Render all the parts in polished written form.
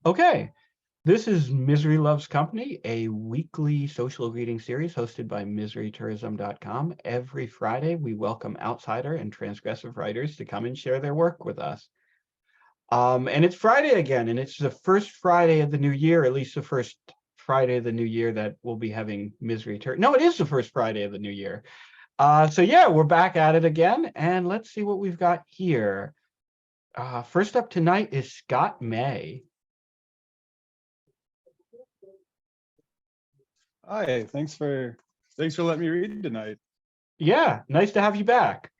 Okay, this is Misery Loves Company, a weekly social reading series hosted by miserytourism.com. Every Friday, we welcome outsider and transgressive writers to come and share their work with us. And it's Friday again, and it's the first Friday of the new year, at least the first Friday of the new year that we'll be having Misery Tour. No, it is the first Friday of the new year. So yeah, we're back at it again, and let's see what we've got here. First up tonight is Scott May. Hi, thanks for letting me read tonight. Yeah, nice to have you back.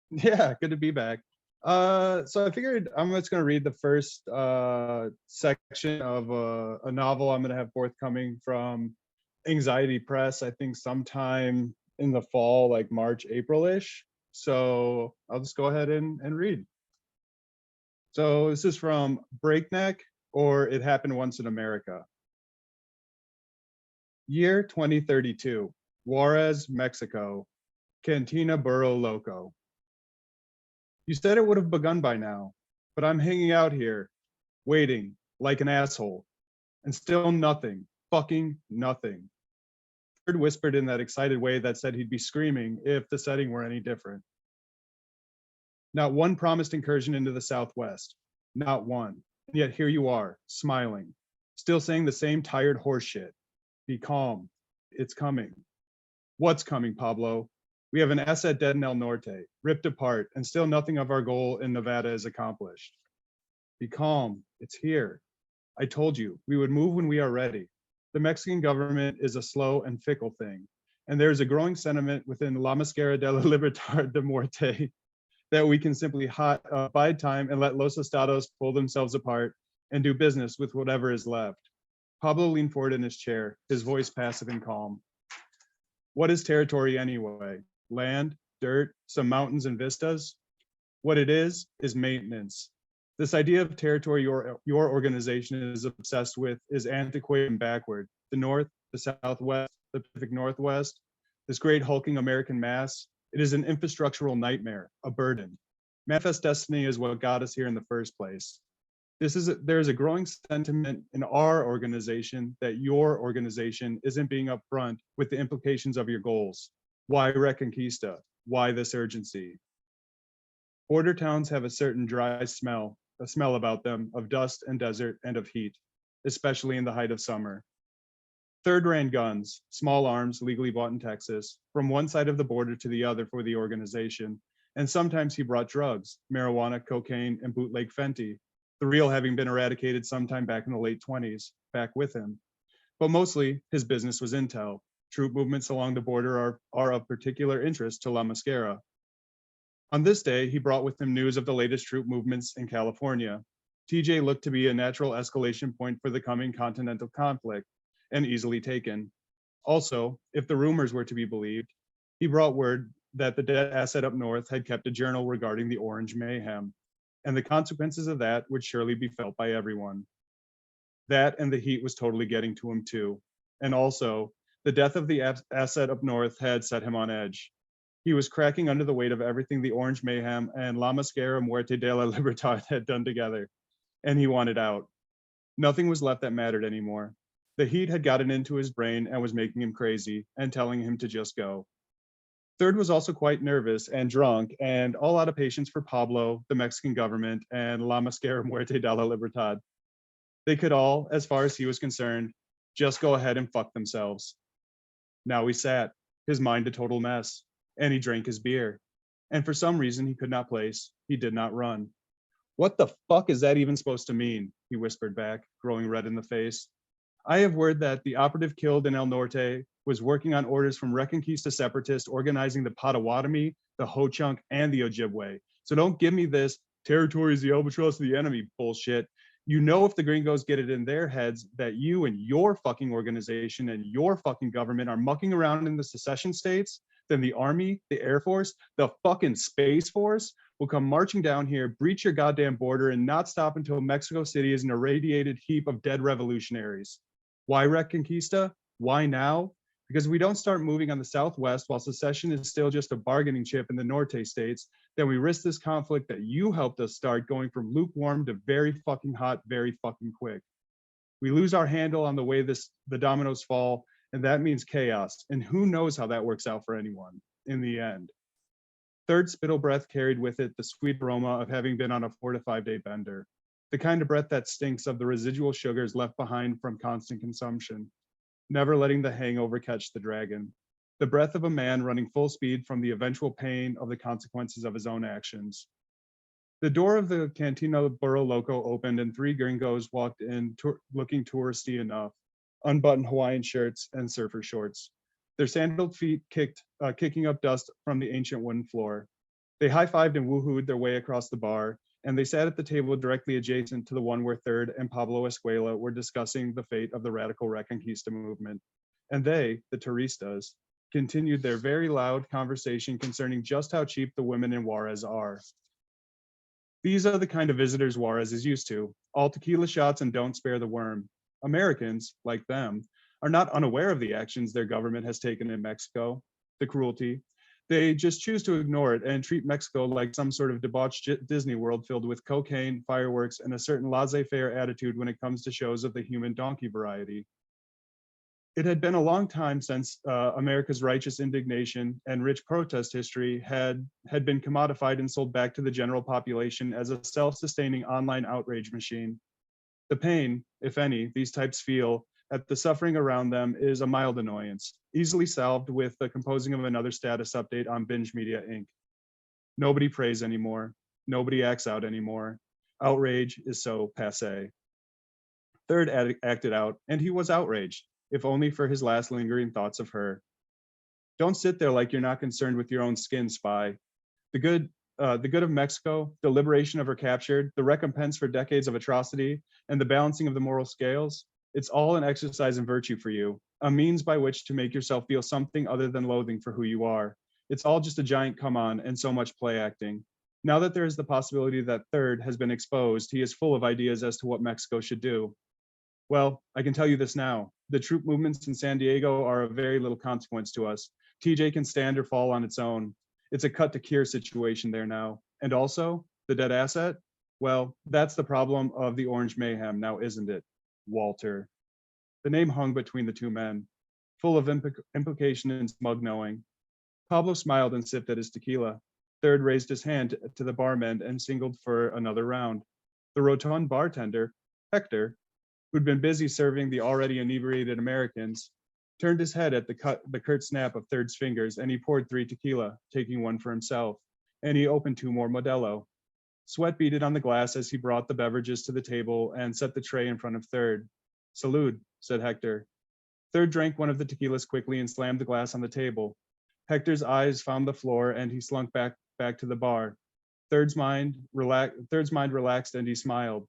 Yeah, good to be back. So I figured I'm just gonna read the first section of a novel I'm gonna have forthcoming from Anxiety Press. I think sometime in the fall, like March, April-ish. So I'll just go ahead and read. So this is from Breakneck, or It Happened Once in America. Year 2032, Juarez, Mexico, Cantina Burro Loco. You said it would have begun by now, but I'm hanging out here, waiting, like an asshole, and still nothing, fucking nothing. Bird whispered in that excited way that said he'd be screaming if the setting were any different. Not one promised incursion into the Southwest, not one. And yet here you are, smiling, still saying the same tired horse shit. Be calm, it's coming. What's coming, Pablo? We have an asset dead in El Norte, ripped apart, and still nothing of our goal in Nevada is accomplished. Be calm, it's here. I told you, we would move when we are ready. The Mexican government is a slow and fickle thing, and there is a growing sentiment within La Mascara de la Libertad de Muerte that we can simply bide time and let Los Estados pull themselves apart and do business with whatever is left. Pablo leaned forward in his chair, his voice passive and calm. What is territory anyway? Land, dirt, some mountains and vistas? What it is maintenance. This idea of territory your organization is obsessed with is antiquated and backward. The North, the Southwest, the Pacific Northwest, this great hulking American mass, it is an infrastructural nightmare, a burden. Manifest destiny is what got us here in the first place. There is a growing sentiment in our organization that your organization isn't being upfront with the implications of your goals. Why Reconquista? Why this urgency? Border towns have a certain dry smell, a smell about them of dust and desert and of heat, especially in the height of summer. Third ran guns, small arms legally bought in Texas, from one side of the border to the other for the organization. And sometimes he brought drugs, marijuana, cocaine, and bootleg Fenty, the real having been eradicated sometime back in the late 20s, back with him. But mostly, his business was intel. Troop movements along the border are of particular interest to La Mascara. On this day, he brought with him news of the latest troop movements in California. TJ looked to be a natural escalation point for the coming continental conflict, and easily taken. Also, if the rumors were to be believed, he brought word that the dead asset up north had kept a journal regarding the Orange Mayhem, and the consequences of that would surely be felt by everyone. That and the heat was totally getting to him too. And also, the death of the asset up north had set him on edge. He was cracking under the weight of everything the Orange Mayhem and La Mascara Muerte de la Libertad had done together, and he wanted out. Nothing was left that mattered anymore. The heat had gotten into his brain and was making him crazy and telling him to just go. Third was also quite nervous and drunk and all out of patience for Pablo, the Mexican government, and La Mascara Muerte de la Libertad. They could all, as far as he was concerned, just go ahead and fuck themselves. Now he sat, his mind a total mess, and he drank his beer. And for some reason he could not place, he did not run. What the fuck is that even supposed to mean? He whispered back, growing red in the face. I have word that the operative killed in El Norte was working on orders from Reconquista separatists organizing the Potawatomi, the Ho-Chunk, and the Ojibwe. So don't give me this territory is the albatross of the enemy bullshit. You know, if the gringos get it in their heads that you and your fucking organization and your fucking government are mucking around in the secession states, then the Army, the Air Force, the fucking Space Force will come marching down here, breach your goddamn border, and not stop until Mexico City is an irradiated heap of dead revolutionaries. Why Reconquista? Why now? Because if we don't start moving on the Southwest while secession is still just a bargaining chip in the Norte states, then we risk this conflict that you helped us start going from lukewarm to very fucking hot, very fucking quick. We lose our handle on the way the dominoes fall, and that means chaos. And who knows how that works out for anyone in the end. Third spittle breath carried with it the sweet aroma of having been on a 4 to 5 day bender, the kind of breath that stinks of the residual sugars left behind from constant consumption, never letting the hangover catch the dragon. The breath of a man running full speed from the eventual pain of the consequences of his own actions. The door of the Cantina Burro Loco opened and three gringos walked in, looking touristy enough, unbuttoned Hawaiian shirts and surfer shorts, their sandaled feet kicking up dust from the ancient wooden floor. They high-fived and woohooed their way across the bar, and they sat at the table directly adjacent to the one where Third and Pablo Escuela were discussing the fate of the radical Reconquista movement. And they, the turistas, continued their very loud conversation concerning just how cheap the women in Juarez are. These are the kind of visitors Juarez is used to, all tequila shots and don't spare the worm. Americans, like them, are not unaware of the actions their government has taken in Mexico, the cruelty. They just choose to ignore it and treat Mexico like some sort of debauched Disney World filled with cocaine, fireworks, and a certain laissez-faire attitude when it comes to shows of the human donkey variety. It had been a long time since America's righteous indignation and rich protest history had been commodified and sold back to the general population as a self-sustaining online outrage machine. The pain, if any, these types feel at the suffering around them is a mild annoyance, easily solved with the composing of another status update on Binge Media Inc. Nobody prays anymore. Nobody acts out anymore. Outrage is so passé. Third acted out, and he was outraged, if only for his last lingering thoughts of her. Don't sit there like you're not concerned with your own skin, spy. The good of Mexico, the liberation of her captured, the recompense for decades of atrocity, and the balancing of the moral scales, it's all an exercise in virtue for you, a means by which to make yourself feel something other than loathing for who you are. It's all just a giant come on and so much play acting. Now that there is the possibility that Third has been exposed, he is full of ideas as to what Mexico should do. Well, I can tell you this now. The troop movements in San Diego are of very little consequence to us. TJ can stand or fall on its own. It's a cut to cure situation there now. And also, the dead asset? Well, that's the problem of the Orange Mayhem now, isn't it? Walter. The name hung between the two men, full of implication and smug knowing. Pablo smiled and sipped at his tequila. Third raised his hand to the barman and singled for another round. The rotund bartender, Hector, who'd been busy serving the already inebriated Americans, turned his head at the curt snap of Third's fingers, and he poured 3 tequila, taking one for himself, and he opened 2 more Modelo. Sweat beaded on the glass as he brought the beverages to the table and set the tray in front of Third. Salud, said Hector. Third drank one of the tequilas quickly and slammed the glass on the table. Hector's eyes found the floor, and he slunk back to the bar. Third's mind relaxed, and he smiled.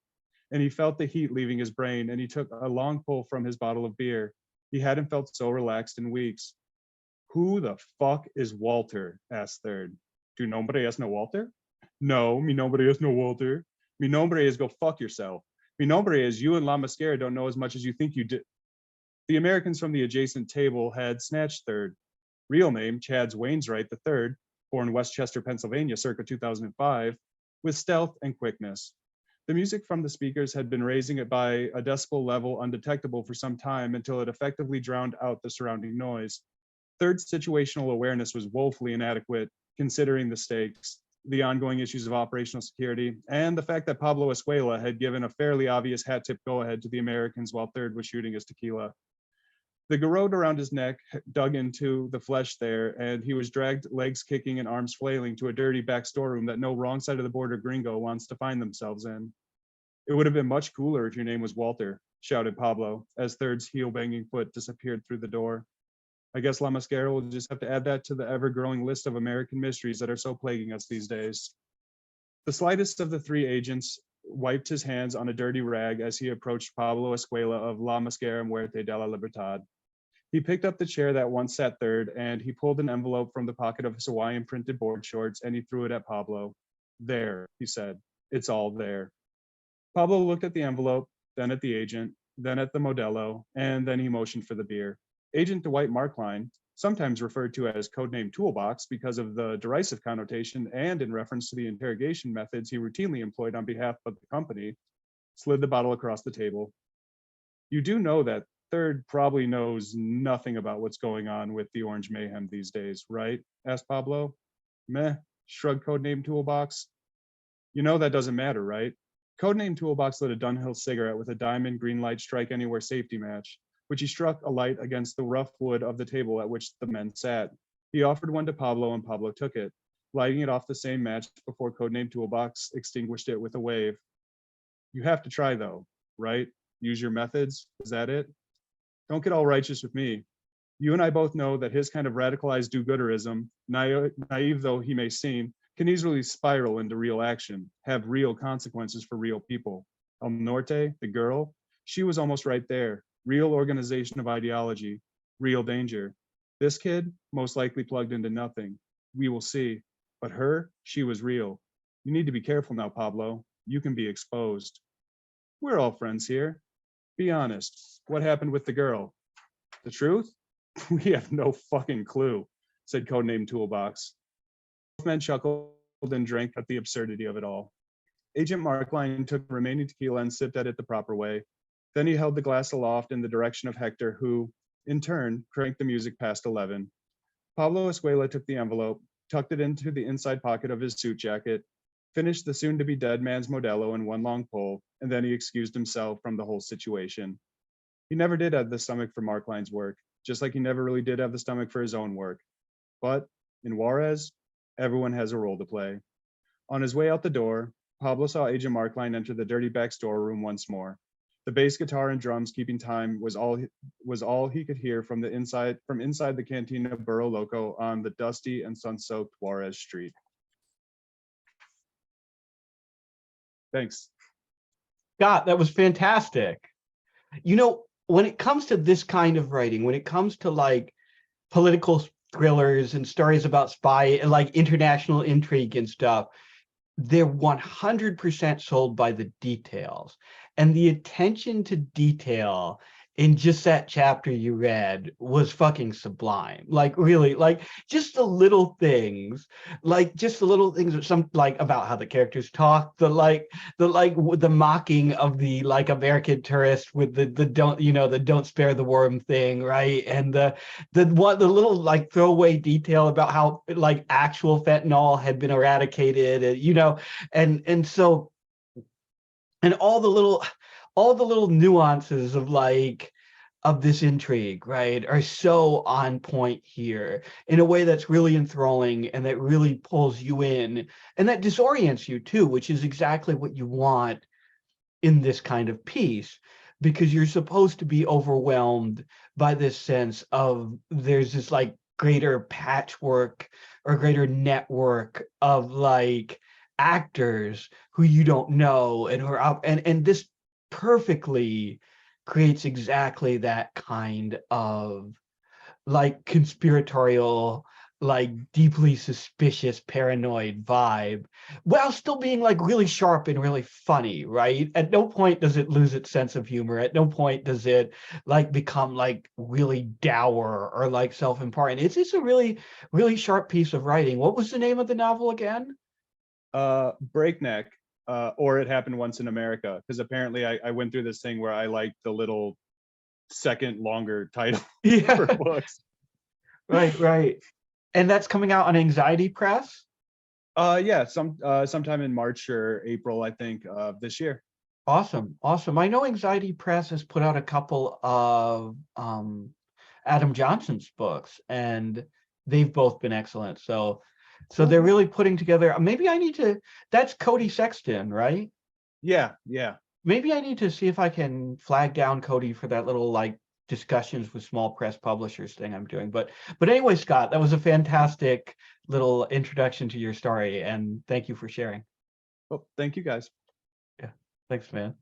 And he felt the heat leaving his brain, and he took a long pull from his bottle of beer. He hadn't felt so relaxed in weeks. Who the fuck is Walter? Asked Third. Tu nombre es no Walter? No, mi nombre es no Walter. Mi nombre is go fuck yourself. Mi nombre is you and La Mascara don't know as much as you think you do. The Americans from the adjacent table had snatched Third. Real name, Chads Wainwright III, born Westchester, Pennsylvania, circa 2005, with stealth and quickness. The music from the speakers had been raising it by a decibel level undetectable for some time until it effectively drowned out the surrounding noise. Third's situational awareness was woefully inadequate, considering the stakes, the ongoing issues of operational security, and the fact that Pablo Escuela had given a fairly obvious hat tip go-ahead to the Americans while Third was shooting his tequila. The garrote around his neck dug into the flesh there, and he was dragged, legs kicking and arms flailing, to a dirty back storeroom that no wrong side of the border gringo wants to find themselves in. It would have been much cooler if your name was Walter, shouted Pablo, as Third's heel-banging foot disappeared through the door. I guess La Mascara will just have to add that to the ever-growing list of American mysteries that are so plaguing us these days. The slightest of the 3 agents wiped his hands on a dirty rag as he approached Pablo Escuela of La Mascara Muerte de la Libertad. He picked up the chair that once sat Third, and he pulled an envelope from the pocket of his Hawaiian printed board shorts, and he threw it at Pablo. There, he said. It's all there. Pablo looked at the envelope, then at the agent, then at the Modelo, and then he motioned for the beer. Agent Dwight Markline, sometimes referred to as codename Toolbox because of the derisive connotation and in reference to the interrogation methods he routinely employed on behalf of the company, slid the bottle across the table. You do know that Third probably knows nothing about what's going on with the Orange Mayhem these days, right? Asked Pablo. Meh, shrugged Codename Toolbox. You know that doesn't matter, right? Codename Toolbox lit a Dunhill cigarette with a diamond green light strike anywhere safety match, which he struck a light against the rough wood of the table at which the men sat. He offered one to Pablo and Pablo took it, lighting it off the same match before Codename Toolbox extinguished it with a wave. You have to try though, right? Use your methods, is that it? Don't get all righteous with me. You and I both know that his kind of radicalized do-gooderism, naive though he may seem, can easily spiral into real action, have real consequences for real people. El Norte, the girl, she was almost right there. Real organization of ideology, real danger. This kid, most likely plugged into nothing. We will see. But her, she was real. You need to be careful now, Pablo. You can be exposed. We're all friends here. Be honest. What happened with the girl? The truth? We have no fucking clue, said Codename Toolbox. Both men chuckled and drank at the absurdity of it all. Agent Markline took the remaining tequila and sipped at it the proper way. Then he held the glass aloft in the direction of Hector, who, in turn, cranked the music past 11. Pablo Escuela took the envelope, tucked it into the inside pocket of his suit jacket, finished the soon-to-be dead man's Modelo in one long pull, and then he excused himself from the whole situation. He never did have the stomach for Markline's work, just like he never really did have the stomach for his own work. But in Juarez, everyone has a role to play. On his way out the door, Pablo saw Agent Markline enter the dirty back storeroom once more. The bass guitar and drums keeping time was all he could hear from inside the Cantina Burro Loco on the dusty and sun-soaked Juarez street. Thanks. Scott, that was fantastic. You know, when it comes to this kind of writing, when it comes to like political thrillers and stories about spy and like international intrigue and stuff, they're 100% sold by the details, and the attention to detail in just that chapter you read was fucking sublime. Like really, like just the little things, some like about how the characters talk, the mocking of the like American tourist with the don't spare the worm thing, right? And the little like throwaway detail about how like actual fentanyl had been eradicated, and so and all the little nuances of this intrigue, right, are so on point here in a way that's really enthralling and that really pulls you in and that disorients you too, which is exactly what you want in this kind of piece, because you're supposed to be overwhelmed by this sense of there's this like greater patchwork or greater network of like actors who you don't know and who are out, and this perfectly creates exactly that kind of like conspiratorial, like deeply suspicious, paranoid vibe, while still being like really sharp and really funny, right? At no point does it lose its sense of humor. At no point does it like become like really dour or like self-important. It's just a really, really sharp piece of writing. What was the name of the novel again? Breakneck, or It Happened Once in America, because apparently I went through this thing where I liked the little second longer title for Yeah, books. right. And that's coming out on Anxiety Press? Yeah, sometime in March or April, I think, of this year. Awesome. I know Anxiety Press has put out a couple of Adam Johnson's books, and they've both been excellent. So they're really putting together. Maybe I need to. That's Cody Sexton, right? Yeah. Maybe I need to see if I can flag down Cody for that little like discussions with small press publishers thing I'm doing. But anyway, Scott, that was a fantastic little introduction to your story, and thank you for sharing. Well, thank you guys. Yeah, thanks, man.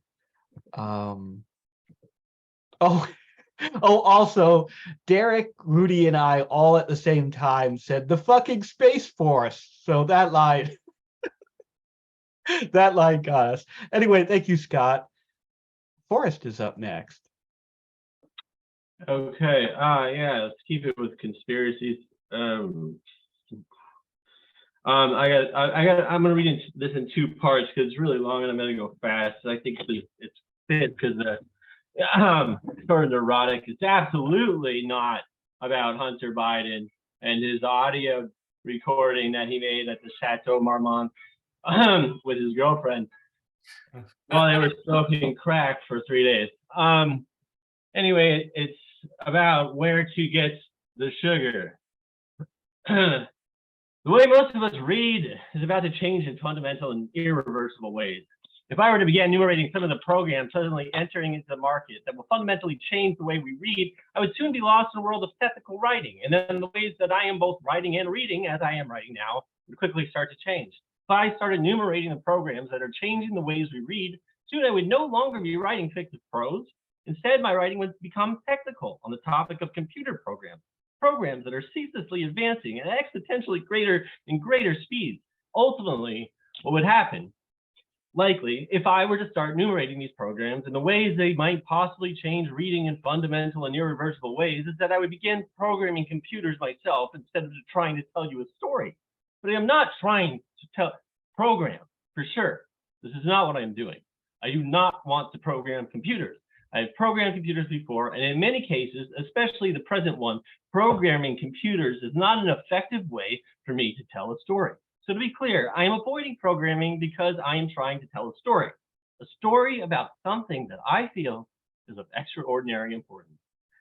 Oh, also, Derek, Rudy, and I all at the same time said the fucking Space Force. So that line, that line got us. Anyway, thank you, Scott. Forrest is up next. Okay. Yeah. Let's keep it with conspiracies. I'm gonna read this in two parts because it's really long and I'm gonna go fast. I think it's fit because sort of neurotic. It's absolutely not about Hunter Biden and his audio recording that he made at the Chateau Marmont with his girlfriend while they were smoking crack for 3 days. Anyway, it's about where to get the sugar. The way most of us read is about to change in fundamental and irreversible ways. If I were to begin enumerating some of the programs suddenly entering into the market that will fundamentally change the way we read, I would soon be lost in a world of technical writing. And then the ways that I am both writing and reading, as I am writing now, would quickly start to change. If I started enumerating the programs that are changing the ways we read, soon I would no longer be writing fictive prose. Instead, my writing would become technical on the topic of computer programs that are ceaselessly advancing at exponentially greater and greater speeds. Ultimately, what would happen, likely, if I were to start enumerating these programs and the ways they might possibly change reading in fundamental and irreversible ways, is that I would begin programming computers myself instead of trying to tell you a story. But I am not trying to program, for sure. This is not what I'm doing. I do not want to program computers. I have programmed computers before, and in many cases, especially the present one, programming computers is not an effective way for me to tell a story. So to be clear, I am avoiding programming because I am trying to tell a story about something that I feel is of extraordinary importance.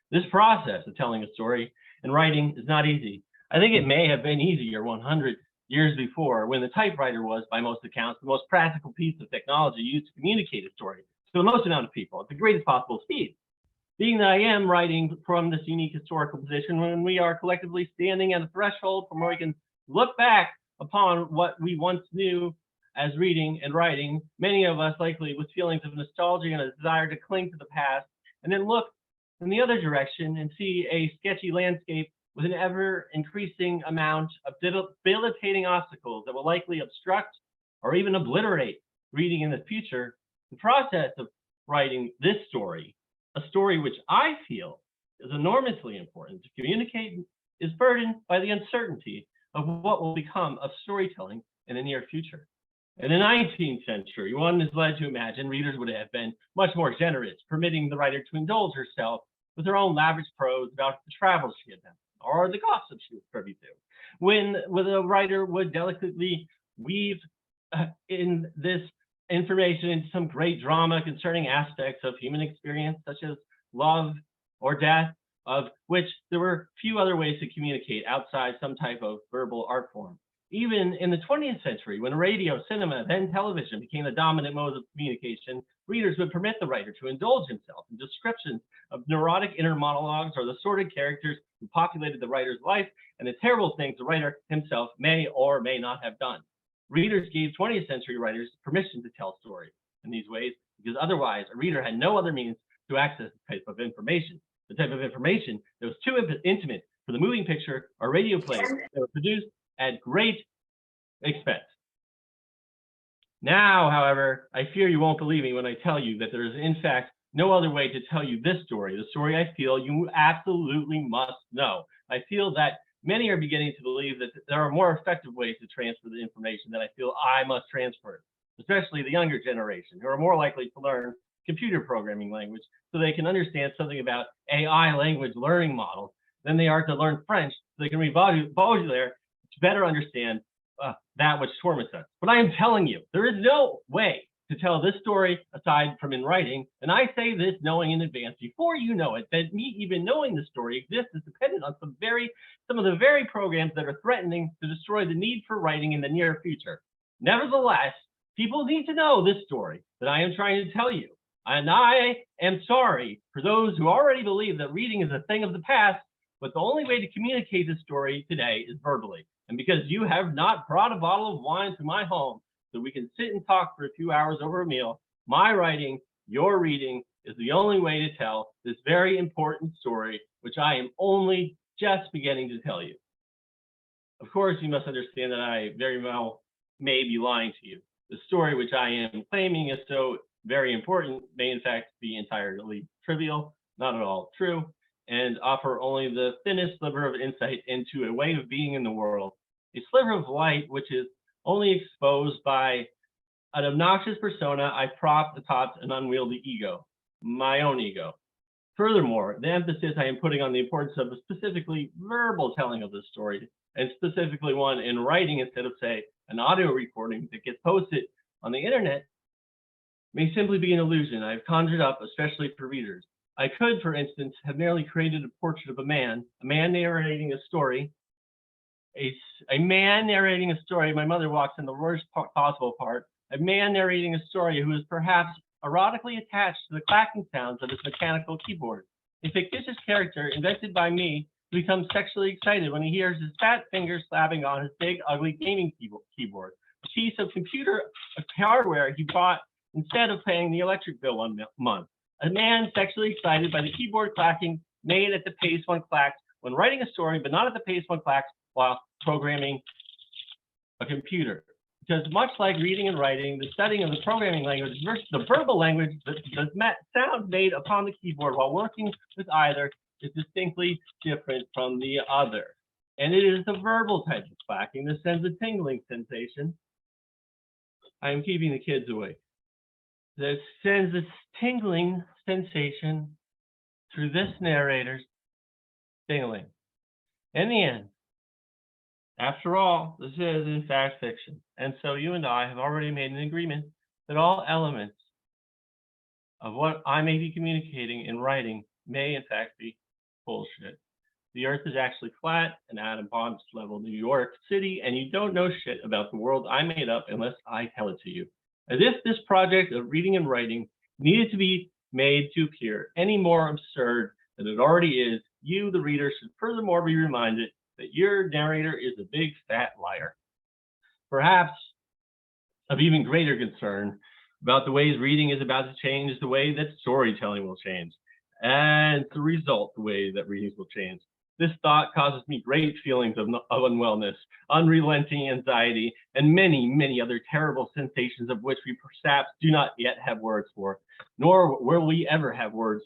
This process of telling a story and writing is not easy. I think it may have been easier 100 years before, when the typewriter was, by most accounts, the most practical piece of technology used to communicate a story to the most amount of people at the greatest possible speed. Being that I am writing from this unique historical position when we are collectively standing at a threshold from where we can look back upon what we once knew as reading and writing, many of us likely with feelings of nostalgia and a desire to cling to the past, and then look in the other direction and see a sketchy landscape with an ever increasing amount of debilitating obstacles that will likely obstruct or even obliterate reading in the future. The process of writing this story, a story which I feel is enormously important to communicate, is burdened by the uncertainty of what will become of storytelling in the near future. In the 19th century, one is led to imagine readers would have been much more generous, permitting the writer to indulge herself with her own lavish prose about the travels she had done or the gossip she was privy to. When the writer would delicately weave in this information into some great drama concerning aspects of human experience, such as love or death, of which there were few other ways to communicate outside some type of verbal art form. Even in the 20th century, when radio, cinema, then television became the dominant modes of communication, readers would permit the writer to indulge himself in descriptions of neurotic inner monologues or the sordid characters who populated the writer's life and the terrible things the writer himself may or may not have done. Readers gave 20th century writers permission to tell stories in these ways because otherwise a reader had no other means to access this type of information. The type of information that was too intimate for the moving picture or radio plays that were produced at great expense. Now, however, I fear you won't believe me when I tell you that there is in fact no other way to tell you this story, the story I feel you absolutely must know. I feel that many are beginning to believe that there are more effective ways to transfer the information that I feel I must transfer, especially the younger generation, who are more likely to learn computer programming language so they can understand something about AI language learning models than they are to learn French so they can read Baudelaire to better understand that which torments us. But I am telling you, there is no way to tell this story aside from in writing, and I say this knowing in advance, before you know it, that me even knowing the story exists is dependent on some of the very programs that are threatening to destroy the need for writing in the near future. Nevertheless, people need to know this story that I am trying to tell you. And I am sorry for those who already believe that reading is a thing of the past, but the only way to communicate this story today is verbally. And because you have not brought a bottle of wine to my home so we can sit and talk for a few hours over a meal, my writing, your reading, is the only way to tell this very important story, which I am only just beginning to tell you. Of course, you must understand that I very well may be lying to you. The story which I am claiming is so very important may in fact be entirely trivial, not at all true, and offer only the thinnest sliver of insight into a way of being in the world, a sliver of light which is only exposed by an obnoxious persona I prop atop an unwieldy ego. my own ego. Furthermore, the emphasis I am putting on the importance of a specifically verbal telling of the story, and specifically one in writing instead of, say, an audio recording that gets posted on the internet, may simply be an illusion I have conjured up especially for readers. I could, for instance, have merely created a portrait of a man narrating a story, a man narrating a story. My mother walks in the worst possible part. A man narrating a story who is perhaps erotically attached to the clacking sounds of his mechanical keyboard. A fictitious character invented by me who becomes sexually excited when he hears his fat fingers slapping on his big, ugly gaming keyboard. A piece of computer hardware he bought instead of paying the electric bill one month. A man sexually excited by the keyboard clacking made at the pace one clacks when writing a story, but not at the pace one clacks while programming a computer. Because much like reading and writing, the studying of the programming language versus the verbal language, the sound made upon the keyboard while working with either is distinctly different from the other. And it is the verbal type of clacking that sends a tingling sensation. I am keeping the kids awake. That sends a tingling sensation through this narrator's tingling. In the end, after all, this is in fact fiction. And so you and I have already made an agreement that all elements of what I may be communicating in writing may in fact be bullshit. The earth is actually flat and atom bombs level New York City, and you don't know shit about the world I made up unless I tell it to you. As if this project of reading and writing needed to be made to appear any more absurd than it already is, you, the reader, should furthermore be reminded that your narrator is a big fat liar. Perhaps of even greater concern about the ways reading is about to change is the way that storytelling will change, and the result, the way that readings will change. This thought causes me great feelings of unwellness, unrelenting anxiety, and many, many other terrible sensations of which we perhaps do not yet have words for, nor will we ever have words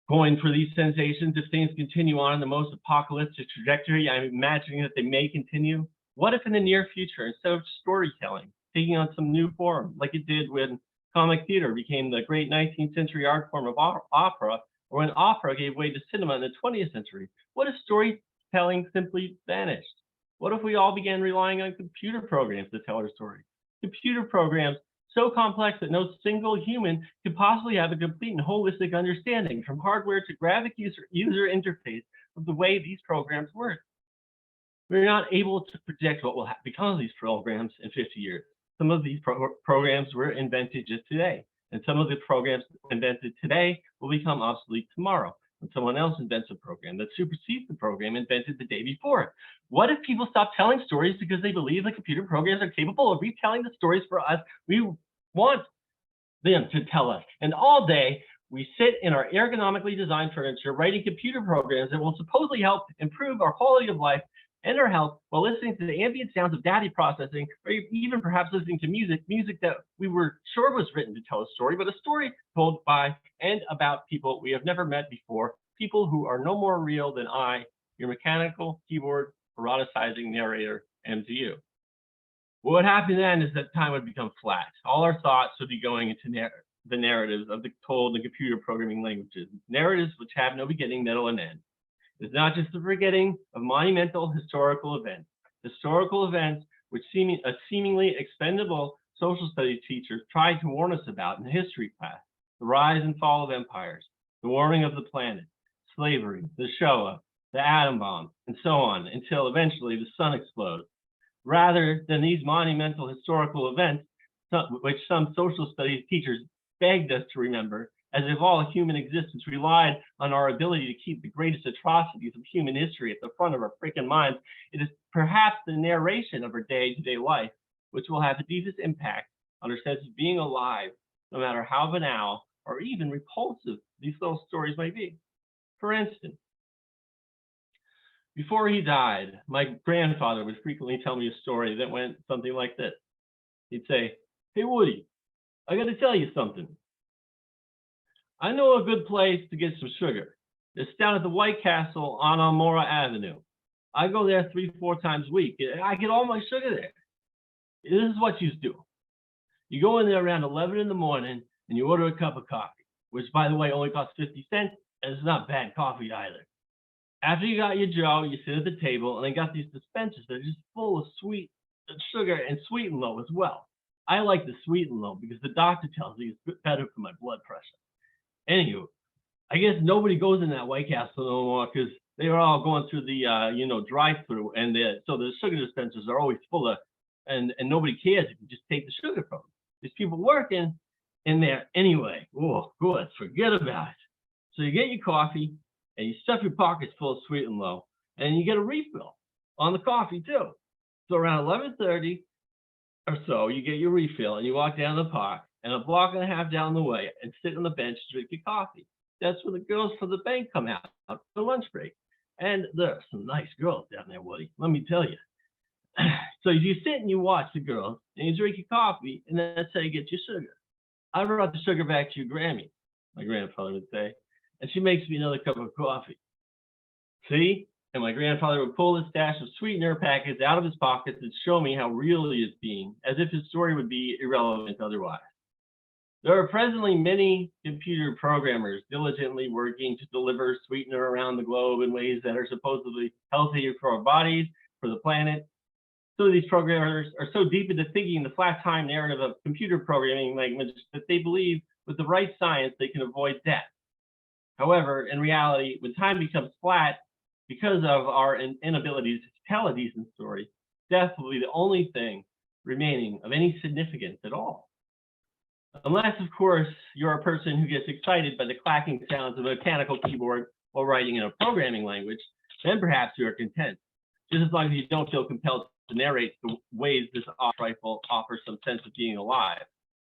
coined for these sensations if things continue on in the most apocalyptic trajectory I'm imagining that they may continue. What if in the near future, instead of storytelling taking on some new form, like it did when comic theater became the great 19th century art form of opera, or when opera gave way to cinema in the 20th century, what if storytelling simply vanished? What if we all began relying on computer programs to tell our story? Computer programs so complex that no single human could possibly have a complete and holistic understanding from hardware to graphic user interface of the way these programs work. We're not able to predict what will become of these programs in 50 years. Some of these programs were invented just today, and some of the programs invented today will become obsolete tomorrow when someone else invents a program that supersedes the program invented the day before. What if people stop telling stories because they believe the computer programs are capable of retelling the stories for us we want them to tell us? And all day, we sit in our ergonomically designed furniture writing computer programs that will supposedly help improve our quality of life and our health while listening to the ambient sounds of data processing, or even perhaps listening to music that we were sure was written to tell a story, but a story told by and about people we have never met before, people who are no more real than I, your mechanical keyboard eroticizing narrator, am to you. What would happen then is that time would become flat. All our thoughts would be going into the narratives of the told and computer programming languages, narratives which have no beginning, middle, and end. It's not just the forgetting of monumental historical events which a seemingly expendable social studies teacher tried to warn us about in history class: the rise and fall of empires, the warming of the planet, slavery, the Shoah, the atom bomb, and so on, until eventually the sun explodes. Rather than these monumental historical events, which some social studies teachers begged us to remember, as if all human existence relied on our ability to keep the greatest atrocities of human history at the front of our freaking minds, it is perhaps the narration of our day-to-day life which will have the deepest impact on our sense of being alive, no matter how banal or even repulsive these little stories might be. For instance, before he died, my grandfather would frequently tell me a story that went something like this. He'd say, "Hey, Woody, I got to tell you something. I know a good place to get some sugar. It's down at the White Castle on Almora Avenue. I go there 3-4 times a week. I get all my sugar there. This is what you do. You go in there around 11 in the morning and you order a cup of coffee. which by the way only costs 50 cents, and it's not bad coffee either. After you got your Joe, you sit at the table, and they got these dispensers that are just full of sweet sugar and sweet and low as well. I like the sweet and low because the doctor tells me it's better for my blood pressure. Anywho, I guess nobody goes in that White Castle no more because they were all going through the drive-through, and so the sugar dispensers are always full of, and nobody cares if you just take the sugar from them. There's people working in there anyway. Oh, good, forget about it. So you get your coffee, and you stuff your pockets full of sweet and low, and you get a refill on the coffee too. So around 11:30 or so, you get your refill, and you walk down the park, and a block and a half down the way, and sit on the bench to drink your coffee. That's where the girls from the bank come out for lunch break. And there are some nice girls down there, Woody, let me tell you. So you sit and you watch the girls, and you drink your coffee, and that's how you get your sugar. I brought the sugar back to your Grammy, my grandfather would say, and she makes me another cup of coffee. See? And my grandfather would pull his stash of sweetener packets out of his pockets and show me how real he is being, as if his story would be irrelevant otherwise. There are presently many computer programmers diligently working to deliver sweetener around the globe in ways that are supposedly healthy for our bodies, for the planet. So these programmers are so deep into thinking the flat time narrative of computer programming language that they believe with the right science they can avoid death. However, in reality, when time becomes flat, because of our inability to tell a decent story, death will be the only thing remaining of any significance at all. Unless, of course, you're a person who gets excited by the clacking sounds of a mechanical keyboard while writing in a programming language, then perhaps you are content, just as long as you don't feel compelled to narrate the ways this rifle offers some sense of being alive.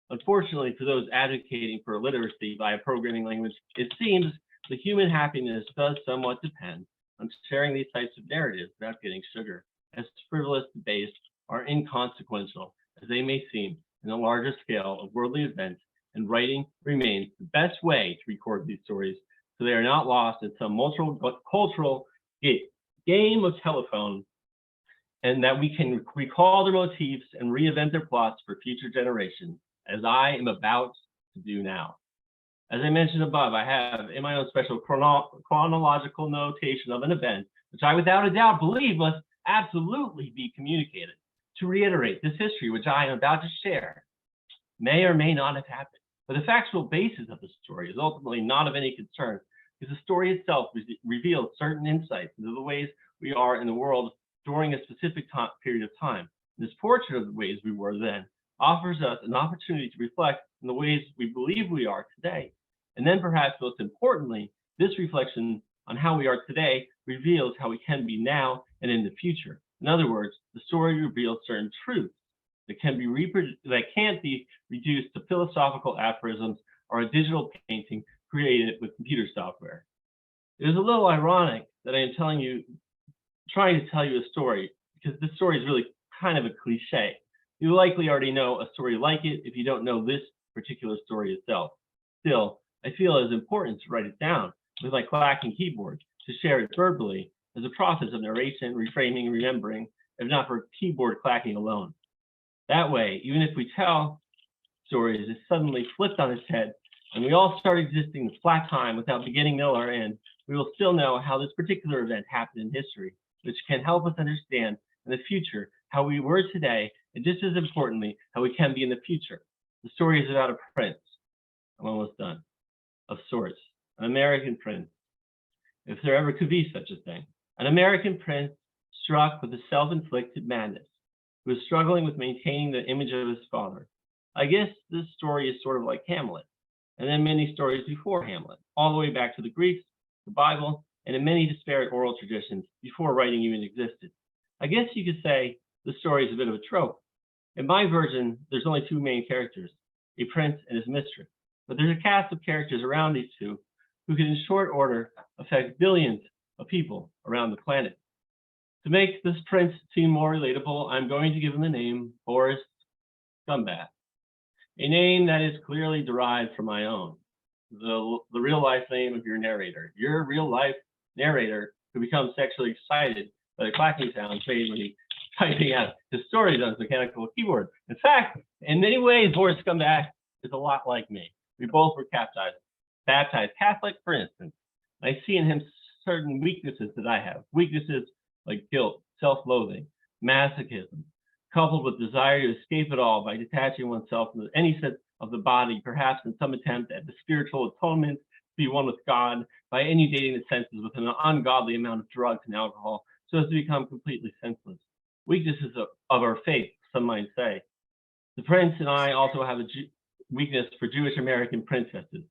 Unfortunately, for those advocating for literacy by a programming language, it seems the human happiness does somewhat depend on sharing these types of narratives without getting sugar, as frivolous, debased, or inconsequential as they may seem in a larger scale of worldly events, and writing remains the best way to record these stories so they are not lost in some cultural game of telephone, and that we can recall their motifs and reinvent their plots for future generations, as I am about to do now. As I mentioned above, I have in my own special chronological notation of an event, which I without a doubt believe must absolutely be communicated. To reiterate, this history, which I am about to share, may or may not have happened, but the factual basis of the story is ultimately not of any concern, because the story itself reveals certain insights into the ways we are in the world during a specific period of time. This portrait of the ways we were then offers us an opportunity to reflect on the ways we believe we are today. And then perhaps most importantly, this reflection on how we are today reveals how we can be now and in the future. In other words, the story reveals certain truths that can't be reduced to philosophical aphorisms or a digital painting created with computer software. It is a little ironic that I am trying to tell you a story, because this story is really kind of a cliche. You likely already know a story like it if you don't know this particular story itself. Still, I feel it is important to write it down with my clacking keyboard, to share it verbally as a process of narration, reframing, remembering, if not for keyboard clacking alone. That way, even if we tell stories is suddenly flipped on its head and we all start existing in flat time without beginning, middle, or end, we will still know how this particular event happened in history, which can help us understand in the future how we were today, and just as importantly, how we can be in the future. The story is about a prince, I'm almost done, of sorts, an American prince, if there ever could be such a thing. An American prince struck with a self-inflicted madness, who was struggling with maintaining the image of his father. I guess this story is sort of like Hamlet, and then many stories before Hamlet, all the way back to the Greeks, the Bible, and in many disparate oral traditions before writing even existed. I guess you could say the story is a bit of a trope. In my version, there's only two main characters, a prince and his mistress, but there's a cast of characters around these two who can, in short order, affect billions of people around the planet. To make this prince seem more relatable, I'm going to give him the name Boris Scumbag, a name that is clearly derived from my own, the real life name of your narrator. Your real life narrator who becomes sexually excited by the clacking sounds made when he typing out his stories on his mechanical keyboard. In fact, in many ways, Boris Scumbag is a lot like me. We both were capsized baptized Catholic, for instance. I see in him certain weaknesses that I have. Weaknesses like guilt, self-loathing, masochism, coupled with desire to escape it all by detaching oneself from any sense of the body, perhaps in some attempt at the spiritual atonement to be one with God by inundating the senses with an ungodly amount of drugs and alcohol so as to become completely senseless. Weaknesses of our faith, some might say. The prince and I also have a weakness for Jewish American princesses,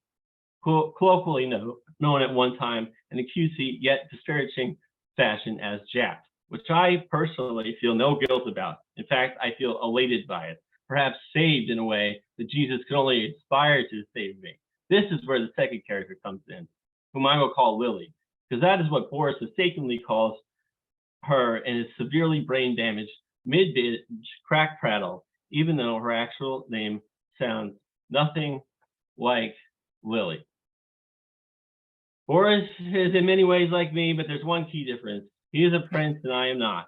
colloquially known at one time in a cutesy yet disparaging fashion as Japs, which I personally feel no guilt about. In fact, I feel elated by it, perhaps saved in a way that Jesus could only aspire to save me. This is where the second character comes in, whom I will call Lily, because that is what Boris mistakenly calls her in his severely brain damaged mid-binge crack prattle, even though her actual name sounds nothing like Lily. Boris is in many ways like me, but there's one key difference. He is a prince and I am not.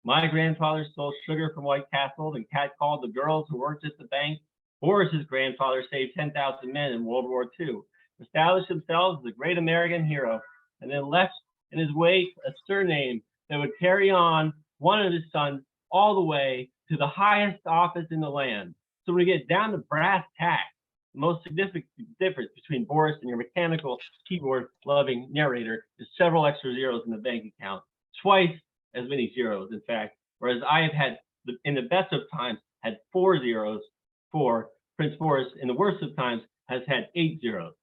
My grandfather stole sugar from White Castle and catcalled the girls who worked at the bank. Boris's grandfather saved 10,000 men in World War II, established himself as a great American hero, and then left in his wake a surname that would carry on one of his sons all the way to the highest office in the land. So when we get down to brass tacks, the most significant difference between Boris and your mechanical keyboard-loving narrator is several extra zeros in the bank account, twice as many zeros, in fact, whereas I have had, in the best of times, had 4 zeros for Prince Boris, in the worst of times, has had 8 zeros.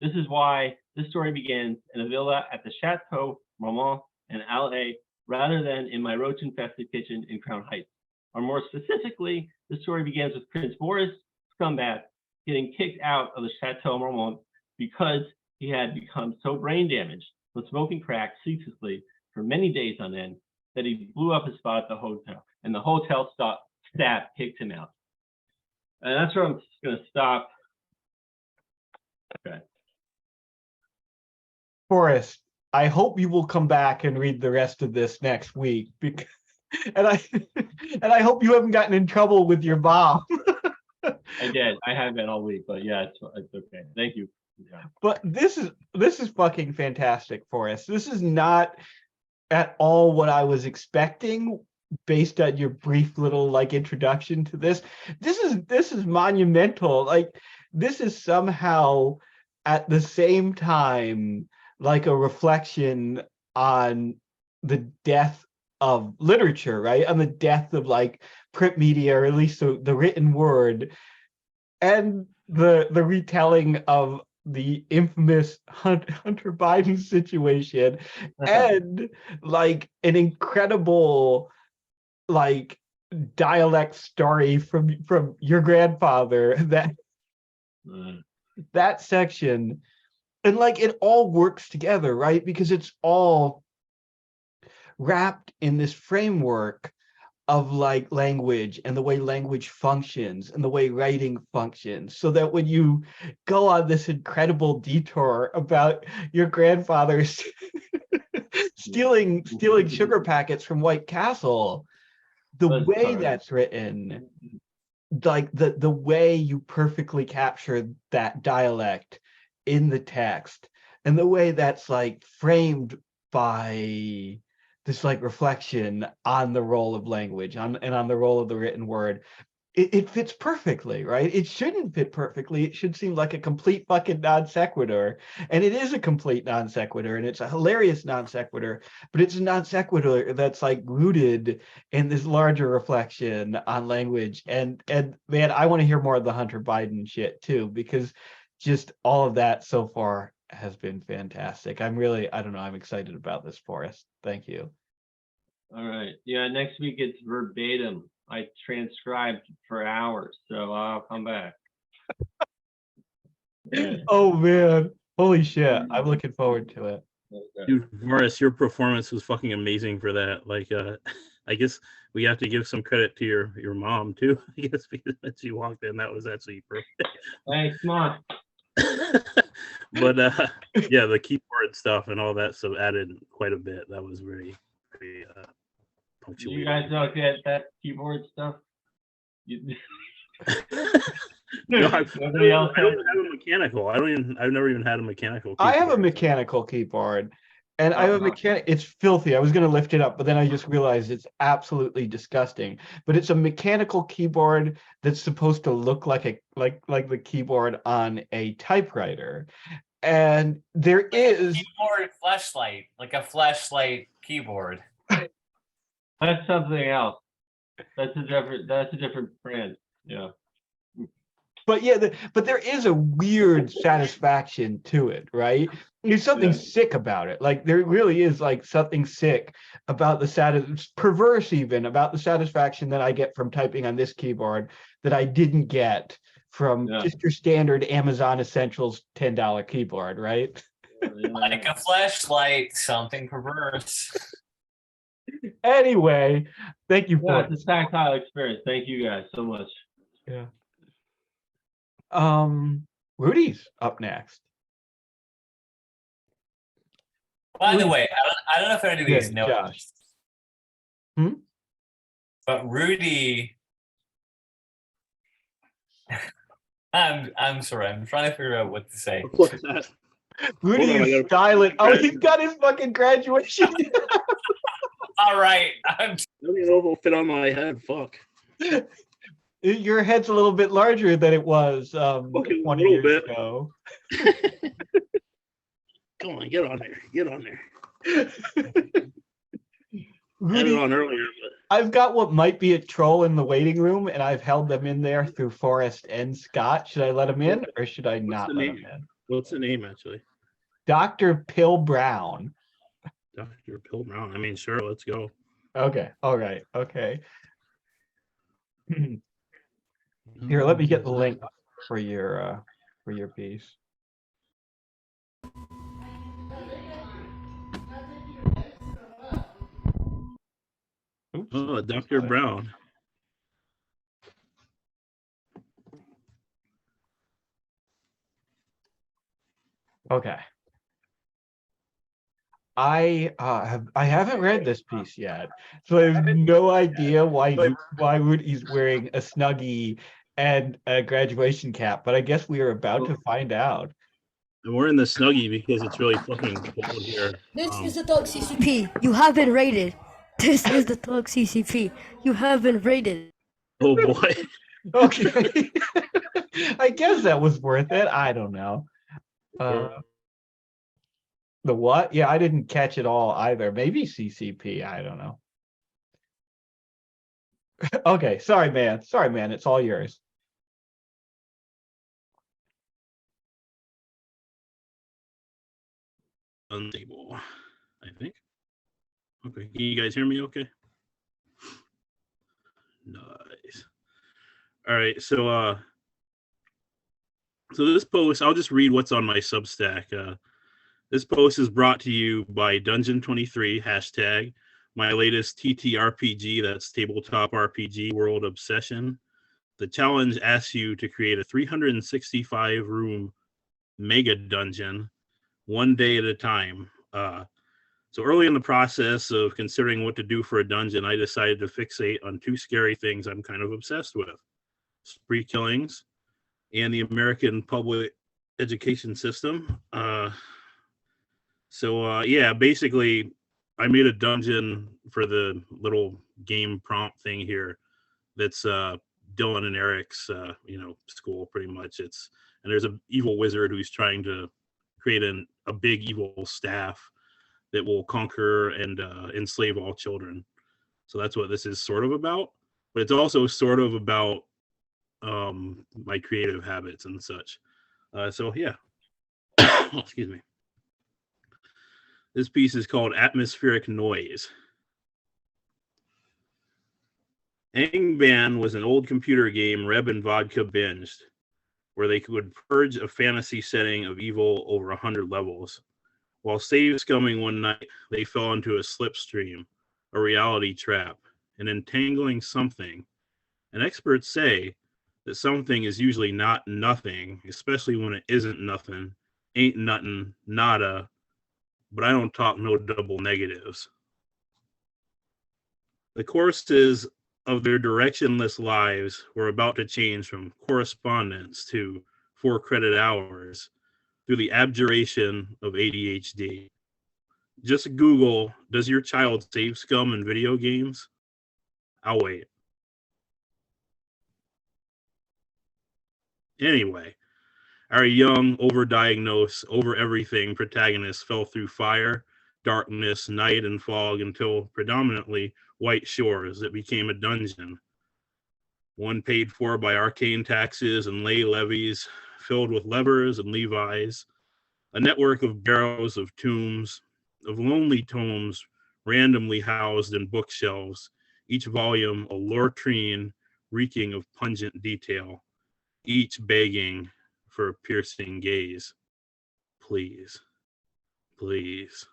This is why this story begins in a villa at the Chateau Marmont in LA, rather than in my roach-infested kitchen in Crown Heights. Or more specifically, the story begins with Prince Boris, scumbag, getting kicked out of the Chateau Marmont because he had become so brain damaged from smoking crack ceaselessly for many days on end that he blew up his spot at the hotel, and the hotel staff kicked him out. And that's where I'm just going to stop. Okay. Forrest, I hope you will come back and read the rest of this next week, because, and I hope you haven't gotten in trouble with your mom. I did. I have been all week, but yeah, it's okay. Thank you. Yeah. But this is fucking fantastic, Forrest. This is not at all what I was expecting based on your brief little like introduction to this. This is monumental. Like, this is somehow at the same time like a reflection on the death of literature, right? On the death of like print media, or at least the written word, and the retelling of the infamous Hunter Biden situation, and like an incredible like dialect story from your grandfather, that section, and like it all works together, right? Because it's all wrapped in this framework of like language and the way language functions and the way writing functions, so that when you go on this incredible detour about your grandfather's stealing sugar packets from White Castle, the way that's written, like the way you perfectly capture that dialect in the text, and the way that's like framed by this like reflection on the role of language, on the role of the written word, it fits perfectly, right? It shouldn't fit perfectly. It should seem like a complete fucking non sequitur, and it is a complete non sequitur, and it's a hilarious non sequitur, but it's a non sequitur that's like rooted in this larger reflection on language. And man, I want to hear more of the Hunter Biden shit too, because just all of that so far has been fantastic. I'm excited about this, Forrest. Thank you. All right. Yeah, next week it's verbatim. I transcribed for hours, so I'll come back. Right. Oh man, holy shit! I'm looking forward to it. Okay. Dude, Morris, your performance was fucking amazing for that. Like, I guess we have to give some credit to your mom too. I guess because when she walked in, that was actually perfect. Thanks, Mom. But yeah, the keyboard stuff and all that stuff added quite a bit. That was very punctuated. You guys don't get that keyboard stuff? No, Nobody else I has? don't have a mechanical. I've never even had a mechanical I have a keyboard. mechanical keyboard, and I Oh, have a wow. mechanic. It's filthy. I was going to lift it up, but then I just realized it's absolutely disgusting. But it's a mechanical keyboard that's supposed to look like the keyboard on a typewriter. And there is Keyboard flashlight, like a flashlight keyboard. That's something else. That's a different brand. Yeah. But yeah, but there is a weird satisfaction to it, right? There's something Yeah. sick about it. Like there really is like something sick about perverse even about the satisfaction that I get from typing on this keyboard that I didn't get from Yeah. just your standard Amazon Essentials $10 keyboard, right? Like a flashlight, something perverse. Anyway, thank you Yeah, for it's a tactile experience. Thank you guys so much. yeah. Rudy's up next. By the way, I don't know if any of these Yeah, know Josh. this, Hmm? but Rudy. I'm sorry. I'm trying to figure out what to say. What's that? Rudy Hold on, I is gotta- styling. Oh, he's got his fucking graduation. All right, I don't even know if it'll fit on my head. Fuck. Your head's a little bit larger than it was Okay, a 20 little years bit. ago. Come on, get on there. Get on there. I had Rudy, it on earlier, but I've got what might be a troll in the waiting room, and I've held them in there through Forrest and Scott. Should I let him in, or should I not the let him name? in? what's the name actually? Dr. Pill Brown. Dr. Pill Brown. I mean, sure, let's go. Okay, all right, okay. Here, let me get the link for your piece. Oops. Oh, Dr. Brown. Okay. I haven't read this piece yet, so I have no idea why Rudy's wearing a Snuggie and a graduation cap, but I guess we are about to find out. And we're in the Snuggie because it's really fucking cold here. This is the Talk CCP. You have been raided. This is the Talk CCP. You have been raided. Oh boy. Okay. I guess that was worth it. I don't know. The what? Yeah, I didn't catch it all either. Maybe CCP. I don't know. Okay, sorry, man. Sorry, man. It's all yours. Unstable, I think. Okay, can you guys hear me okay? Nice. All right, so this post, I'll just read what's on my Substack. This post is brought to you by Dungeon23 hashtag, my latest TTRPG, that's tabletop RPG world obsession. The challenge asks you to create a 365 room mega dungeon one day at a time. So early in the process of considering what to do for a dungeon, I decided to fixate on two scary things I'm kind of obsessed with: spree killings and the American public education system. Yeah, basically I made a dungeon for the little game prompt thing here. That's Dylan and Eric's, school pretty much. And there's an evil wizard who's trying to create a big evil staff that will conquer and enslave all children. So that's what this is sort of about. But it's also sort of about my creative habits and such. So yeah. Excuse me. This piece is called Atmospheric Noise. Angband was an old computer game Reb and Vodka binged, where they could purge a fantasy setting of evil over 100 levels. While save scumming one night, they fell into a slipstream, a reality trap, an entangling something. And experts say that something is usually not nothing, especially when it isn't nothing, ain't nothing, nada, but I don't talk no double negatives. The course is of their directionless lives were about to change from correspondence to 4 credit hours through the abjuration of ADHD. Just Google, does your child save scum in video games? I'll wait. Anyway, our young, overdiagnosed, over everything protagonist fell through fire, darkness, night, and fog until predominantly white shores that became a dungeon. One paid for by arcane taxes and lay levies, filled with levers and levis, a network of barrows of tombs, of lonely tomes randomly housed in bookshelves, each volume a latrine reeking of pungent detail, each begging for a piercing gaze. Please, please.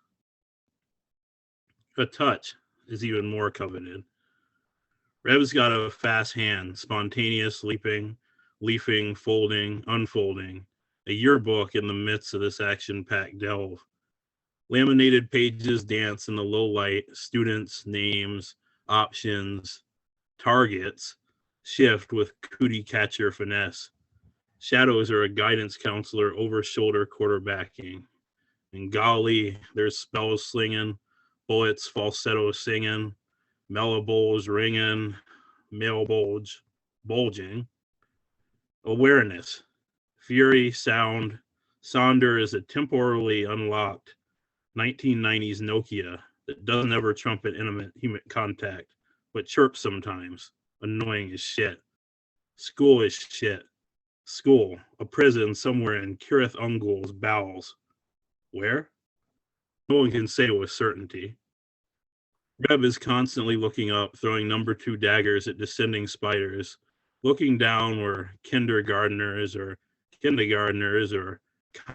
A touch is even more coveted. Rev's got a fast hand, spontaneous leafing, folding, unfolding, a yearbook in the midst of this action-packed delve. Laminated pages dance in the low light, students, names, options, targets shift with cootie catcher finesse. Shadows are a guidance counselor over shoulder quarterbacking. And golly, there's spells slinging, bullets falsetto singing, mellow bowls ringing, male bulge bulging. Awareness, fury, sound. Sonder is a temporarily unlocked 1990s Nokia that doesn't ever trumpet intimate human contact, but chirps sometimes. Annoying as shit. School is shit. School, a prison somewhere in Kirith Ungol's bowels. Where? No one can say with certainty. Reb is constantly looking up, throwing number 2 daggers at descending spiders, looking down where kindergartners or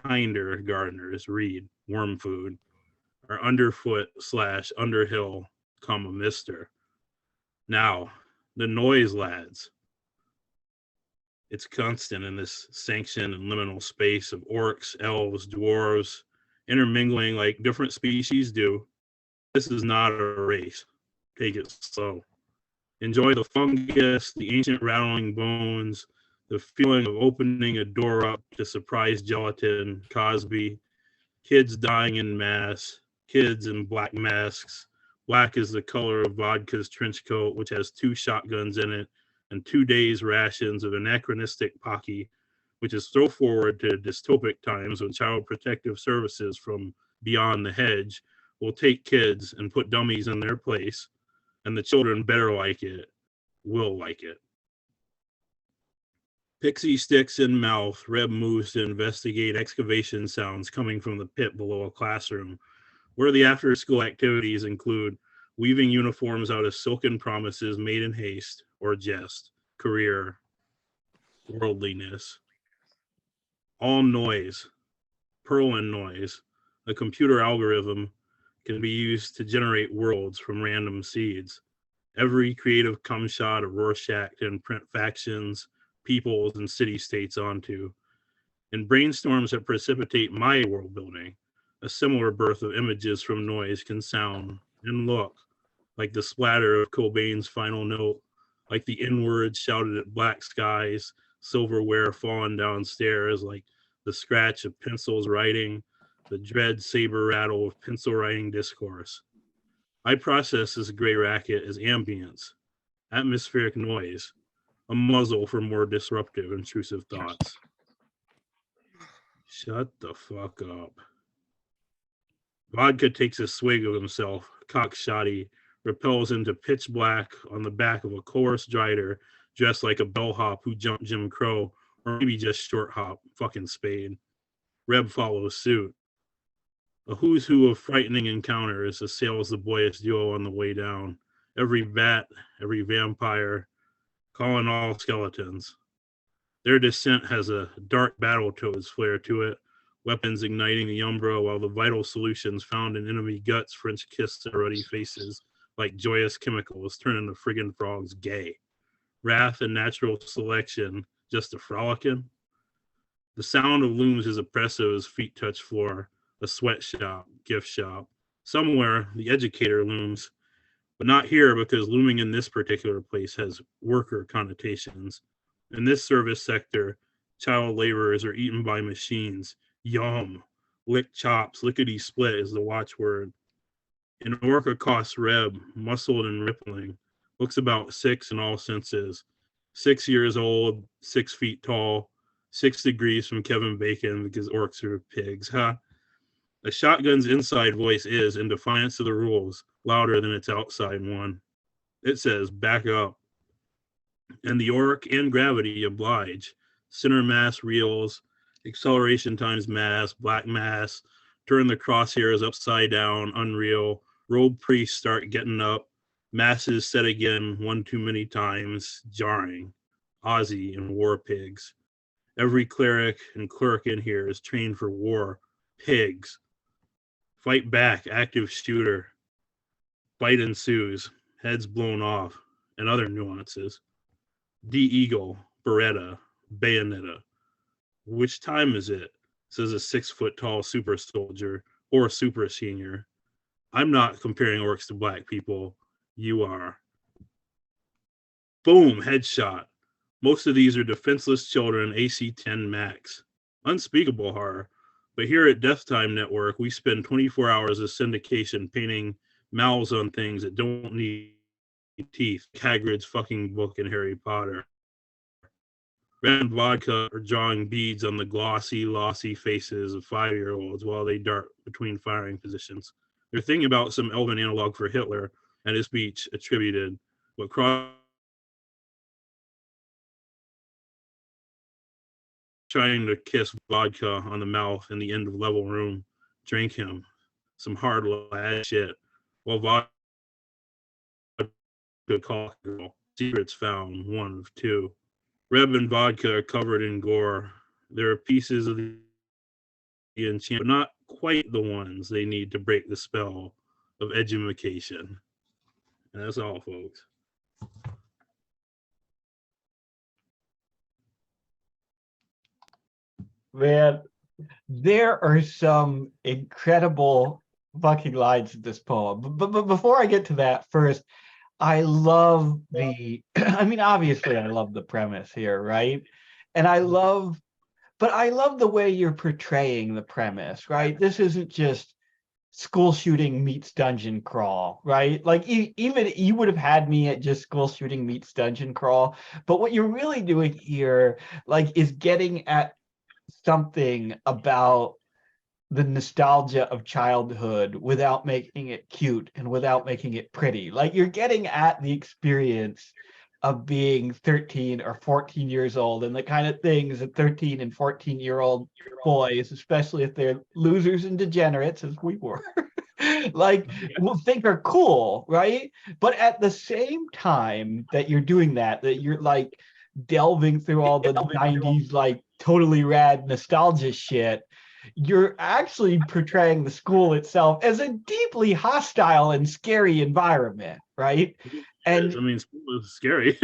kinder gardeners read worm food, or underfoot / underhill, mister. Now, the noise, lads. It's constant in this sanctioned and liminal space of orcs, elves, dwarves, intermingling like different species do. This is not a race. Take it slow. Enjoy the fungus, the ancient rattling bones, the feeling of opening a door up to surprise gelatin, Cosby, kids dying in mass, kids in black masks. Black is the color of vodka's trench coat, which has 2 shotguns in it and 2 days' rations of anachronistic Pocky, which is throw forward to dystopic times when Child Protective Services from beyond the hedge will take kids and put dummies in their place, and the children better like it, will like it. Pixie sticks in mouth, Reb moves to investigate excavation sounds coming from the pit below a classroom, where the after-school activities include weaving uniforms out of silken promises made in haste or jest, career, worldliness. All noise, Perlin noise, a computer algorithm, can be used to generate worlds from random seeds. Every creative cum shot of Rorschach to imprint factions, peoples, and city-states onto. In brainstorms that precipitate my world building, a similar birth of images from noise can sound and look like the splatter of Cobain's final note, like the N-word shouted at black skies, silverware falling downstairs, like the scratch of pencils writing, the dread saber rattle of pencil writing discourse. I process this gray racket as ambience, atmospheric noise, a muzzle for more disruptive, intrusive thoughts. Shut the fuck up. Vodka takes a swig of himself, cockshoddy, repels into pitch black on the back of a chorus drider dressed like a bellhop who jumped Jim Crow, or maybe just short hop, fucking Spade. Reb follows suit. A who's who of frightening encounters assails the boyish duo on the way down. Every bat, every vampire, calling all skeletons. Their descent has a dark Battletoads flair to it, weapons igniting the Umbra while the vital solutions found in enemy guts French kiss their ruddy faces like joyous chemicals, turning the friggin' frogs gay. Wrath and natural selection, just a frolicking. The sound of looms is oppressive as feet touch floor, a sweatshop, gift shop. Somewhere, the educator looms, but not here because looming in this particular place has worker connotations. In this service sector, child laborers are eaten by machines. Yum. Lick chops, lickety split is the watchword. An orca costs Reb, muscled and rippling, looks about 6 in all senses. 6 years old, 6 feet tall, 6 degrees from Kevin Bacon because orcs are pigs, huh? A shotgun's inside voice is, in defiance of the rules, louder than its outside one. It says, back up. And the orc and gravity oblige. Center mass reels, acceleration times mass, black mass, turn the crosshairs upside down, unreal. Robed priests start getting up. Masses set again one too many times, jarring. Aussie and war pigs. Every cleric and clerk in here is trained for war. Pigs. Fight back, active shooter. Fight ensues, heads blown off, and other nuances. D-Eagle, Beretta, Bayonetta. Which time is it? Says a 6-foot tall super soldier or super senior. I'm not comparing orcs to black people. You are. Boom, headshot. Most of these are defenseless children, AC 10 max. Unspeakable horror. But here at Death Time Network, we spend 24 hours of syndication painting mouths on things that don't need teeth. Hagrid's fucking book in Harry Potter. Red and vodka are drawing beads on the glossy, lossy faces of 5-year-olds while they dart between firing positions. They're thinking about some elven analog for Hitler and his speech attributed, but trying to kiss vodka on the mouth in the end of level room, drink him some hard lad shit while vodka call girl. Secrets found, 1 of 2. Reb and vodka are covered in gore. There are pieces of the enchant, but not quite the ones they need to break the spell of edumacation. And that's all, folks. Man, there are some incredible fucking lines in this poem. But before I get to that, first, I love the, I mean, obviously, I love the premise here, right? And but I love the way you're portraying the premise, right? This isn't just school shooting meets dungeon crawl, right? Like even you would have had me at just school shooting meets dungeon crawl, but what you're really doing here, like, is getting at something about the nostalgia of childhood without making it cute and without making it pretty. Like, you're getting at the experience of being 13 or 14 years old and the kind of things that 13 and 14-year-old boys, especially if they're losers and degenerates as we were, like, will think are cool, right? But at the same time that you're doing that you're like delving through all the 90s, like, totally rad nostalgia shit, you're actually portraying the school itself as a deeply hostile and scary environment, right? And I mean, school is scary.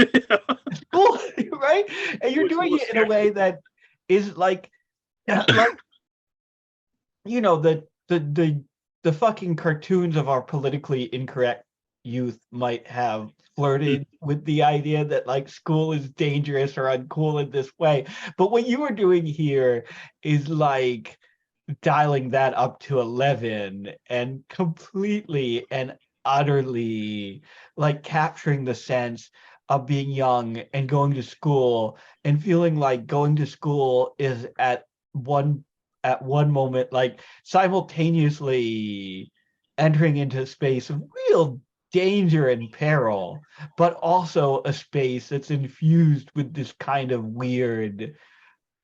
school, right? And you're doing it in a way that is like you know, the fucking cartoons of our politically incorrect youth might have flirted with the idea that, like, school is dangerous or uncool in this way. But what you are doing here is like dialing that up to 11 and completely and utterly, like, capturing the sense of being young and going to school and feeling like going to school is at one moment, like, simultaneously entering into a space of real danger and peril, but also a space that's infused with this kind of weird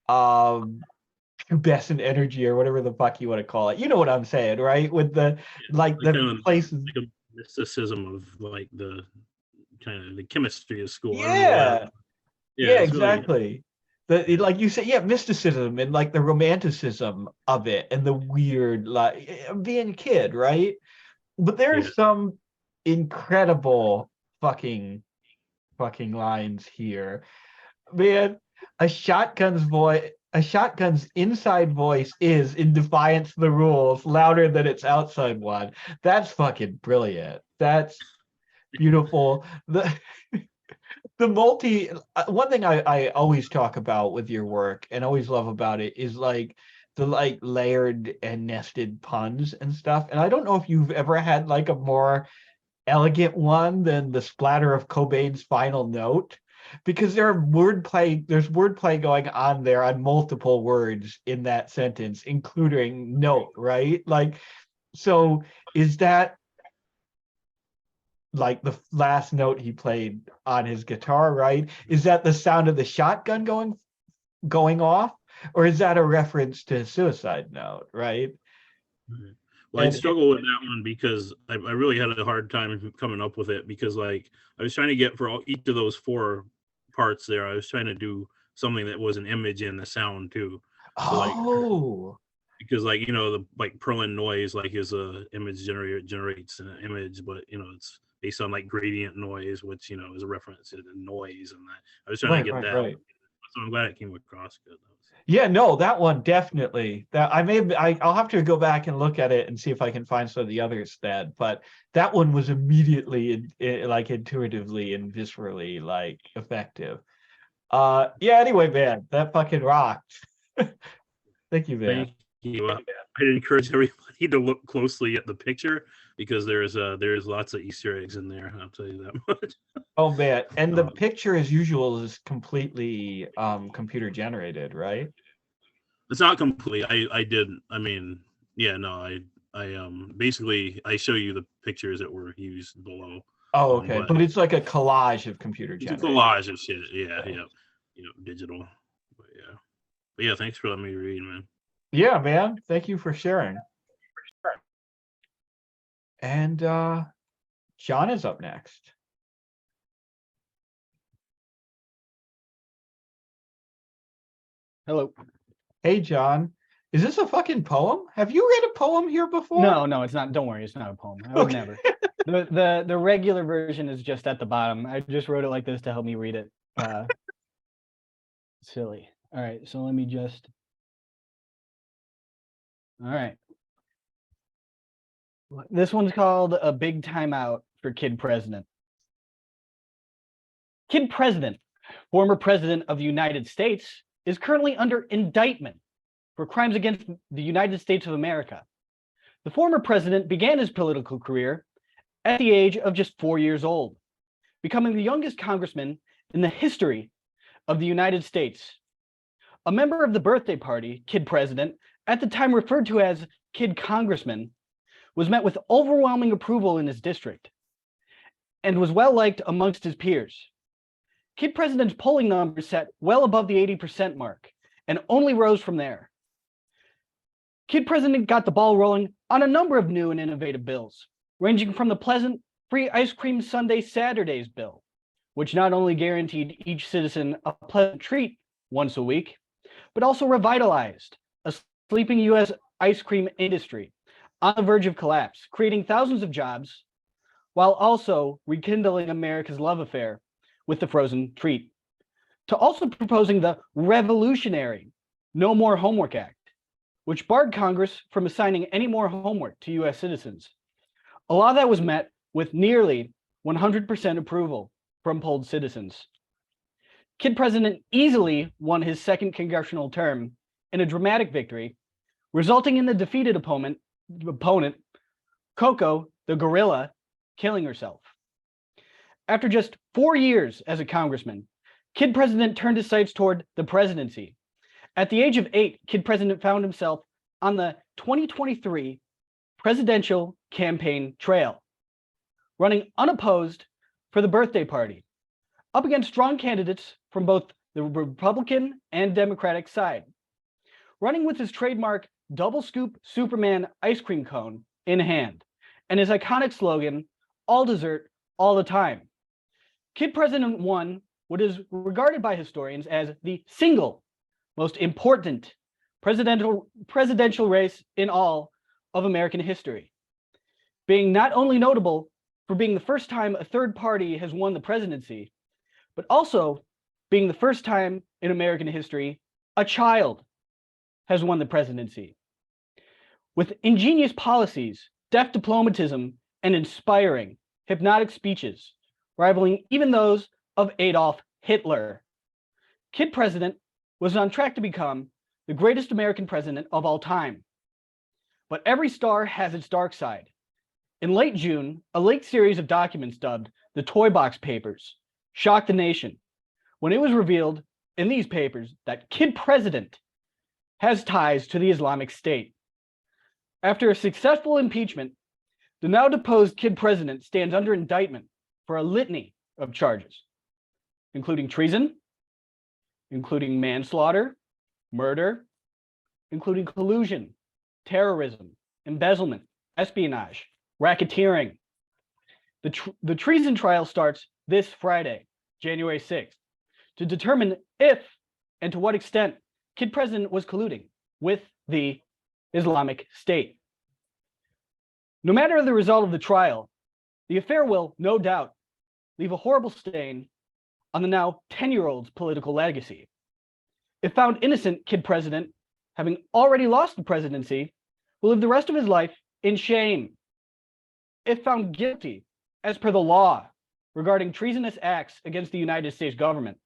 pubescent energy or whatever the fuck you want to call it. You know what I'm saying, right? With the like the places. Like a mysticism of, like, the kind of the chemistry of school. Yeah. Yeah, it's really- exactly. Like you said, yeah, mysticism and like the romanticism of it and the weird, like, being a kid, right? But there's Yeah. some incredible fucking lines here. Man, a shotgun's inside voice is, in defiance of the rules, louder than its outside one. That's fucking brilliant. beautiful. The one thing I always talk about with your work and always love about it is like the like layered and nested puns and stuff. And I don't know if you've ever had like a more elegant one than the splatter of Cobain's final note, because there's wordplay going on there on multiple words in that sentence, including note, right? Like, so is that like the last note he played on his guitar, right? Is that the sound of the shotgun going off, or is that a reference to Suicide Note, right? Well, I And struggle with that one because I really had a hard time coming up with it, because like I was trying to get for each of those 4 parts there, I was trying to do something that was an image and the sound too. So like, oh, because like, you know, the like Perlin noise like is a image generates an image, but you know, it's based on like gradient noise, which, you know, is a reference to the noise and that. I was trying to get that. right. So I'm glad it came across good. Yeah, no, that one definitely. That I'll have to go back and look at it and see if I can find some of the others that. But that one was immediately like intuitively and viscerally like effective. Yeah. Anyway, man, that fucking rocked. Thank you, man. Thank you. I'd encourage everybody to look closely at the picture, because there's lots of Easter eggs in there. I'll tell you that much. Oh man, and the Um, picture, as usual, is completely computer generated, right? It's not complete. I mean, yeah, no, I basically I show you the pictures that were used below. Oh, okay, But but it's like a collage of computer it's a generated. collage of shit. Yeah, Okay. yeah, you know, digital. But yeah, thanks for letting me read, man. Yeah, man. Thank you for sharing. And John is up next. Hello. Hey, John. Is this a fucking poem? Have you read a poem here before? No, it's not. Don't worry, it's not a poem. I would Okay. never. The regular version is just at the bottom. I just wrote it like this to help me read it. Silly. All right, so let me just. All right. This one's called A Big Timeout for Kid President. Kid President, former president of the United States, is currently under indictment for crimes against the United States of America. The former president began his political career at the age of just 4 years old, becoming the youngest congressman in the history of the United States. A member of the birthday party, Kid President, at the time referred to as Kid Congressman, was met with overwhelming approval in his district and was well liked amongst his peers. Kid President's polling numbers set well above the 80% mark and only rose from there. Kid President got the ball rolling on a number of new and innovative bills, ranging from the pleasant free ice cream Sunday Saturdays bill, which not only guaranteed each citizen a pleasant treat once a week, but also revitalized a sleeping U.S. ice cream industry on the verge of collapse, creating thousands of jobs, while also rekindling America's love affair with the frozen treat, to also proposing the revolutionary No More Homework Act, which barred Congress from assigning any more homework to U.S. citizens. A law that was met with nearly 100% approval from polled citizens. Kid President easily won his second congressional term in a dramatic victory, resulting in the defeated opponent, Coco the gorilla, killing herself. After just 4 years as a congressman, Kid President turned his sights toward the presidency. At the age of 8, Kid President found himself on the 2023 presidential campaign trail, running unopposed for the birthday party, up against strong candidates from both the Republican and Democratic side, running with his trademark double scoop Superman ice cream cone in hand and his iconic slogan, all dessert, all the time. Kid President won what is regarded by historians as the single most important presidential race in all of American history, being not only notable for being the first time a third party has won the presidency, but also being the first time in American history a child has won the presidency. With ingenious policies, deft diplomatism, and inspiring hypnotic speeches, rivaling even those of Adolf Hitler. Kid President was on track to become the greatest American president of all time. But every star has its dark side. In late June, a leaked series of documents dubbed the Toy Box Papers shocked the nation when it was revealed in these papers that Kid President has ties to the Islamic State. After a successful impeachment, the now deposed Kid President stands under indictment for a litany of charges, including treason, including manslaughter, murder, including collusion, terrorism, embezzlement, espionage, racketeering. The treason trial starts this Friday, January 6th, to determine if and to what extent Kid President was colluding with the Islamic State. No matter the result of the trial, the affair will, no doubt, leave a horrible stain on the now 10-year-old's political legacy. If found innocent, Kid President, having already lost the presidency, will live the rest of his life in shame. If found guilty, as per the law regarding treasonous acts against the United States government,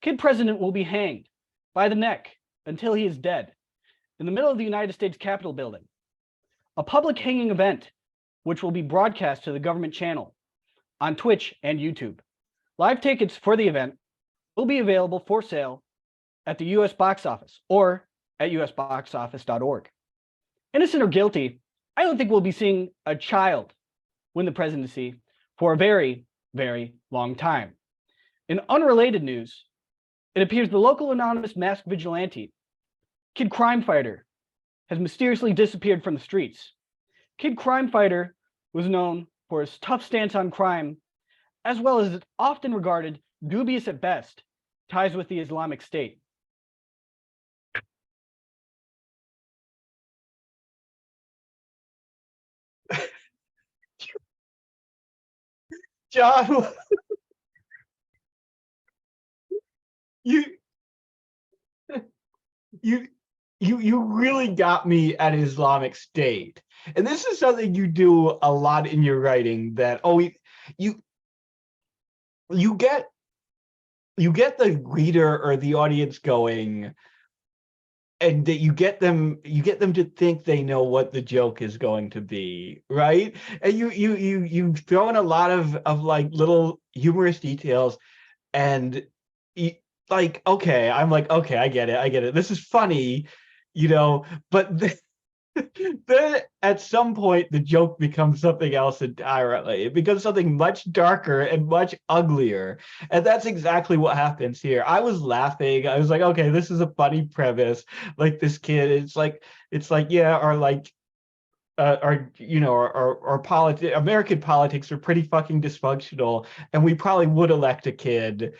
Kid President will be hanged by the neck until he is dead in the middle of the United States Capitol building. A public hanging event which will be broadcast to the government channel on Twitch and YouTube. Live tickets for the event will be available for sale at the US box office or at usboxoffice.org. Innocent or guilty, I don't think we'll be seeing a child win the presidency for a very, very long time. In unrelated news, it appears the local anonymous masked vigilante, Kid Crime Fighter, has mysteriously disappeared from the streets. Kid Crime Fighter was known for his tough stance on crime, as well as its often regarded, dubious at best, ties with the Islamic State. John, you you really got me at Islamic State. And this is something you do a lot in your writing, that you get the reader or the audience going, and that you get them to think they know what the joke is going to be, right? And you throw in a lot of like little humorous details, and like, okay, I'm like, okay, I get it. This is funny, but then at some point the joke becomes something else entirely. It becomes something much darker and much uglier. And that's exactly what happens here. I was laughing. I was like, okay, this is a funny premise. Like, this kid, it's like, yeah, or like, our American politics are pretty fucking dysfunctional, and we probably would elect a kid.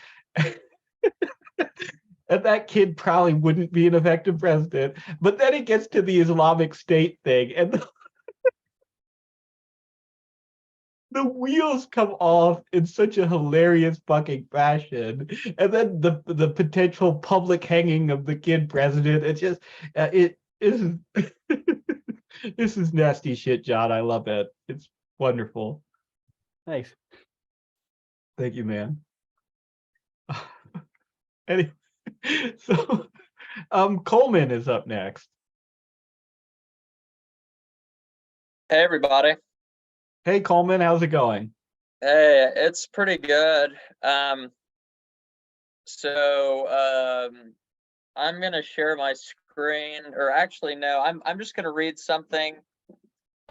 And that kid probably wouldn't be an effective president. But then it gets to the Islamic State thing, and the wheels come off in such a hilarious fucking fashion. And then the potential public hanging of the kid president, it's just, it is, this is nasty shit, John. I love it. It's wonderful. Thanks. Thank you, man. Anyway, so Coleman is up next. Hey everybody. Hey Coleman, how's it going? Hey, it's pretty good. I'm gonna share my screen, or actually no, I'm just gonna read something.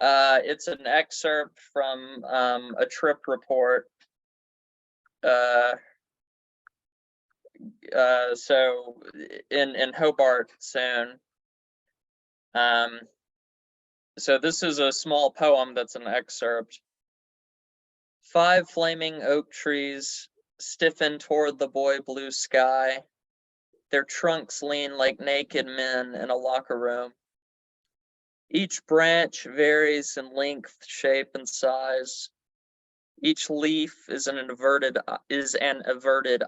It's an excerpt from a trip report. So in Hobart soon. So this is a small poem that's an excerpt. 5 flaming oak trees stiffen toward the boy blue sky. Their trunks lean like naked men in a locker room. Each branch varies in length, shape, and size. Each leaf is an averted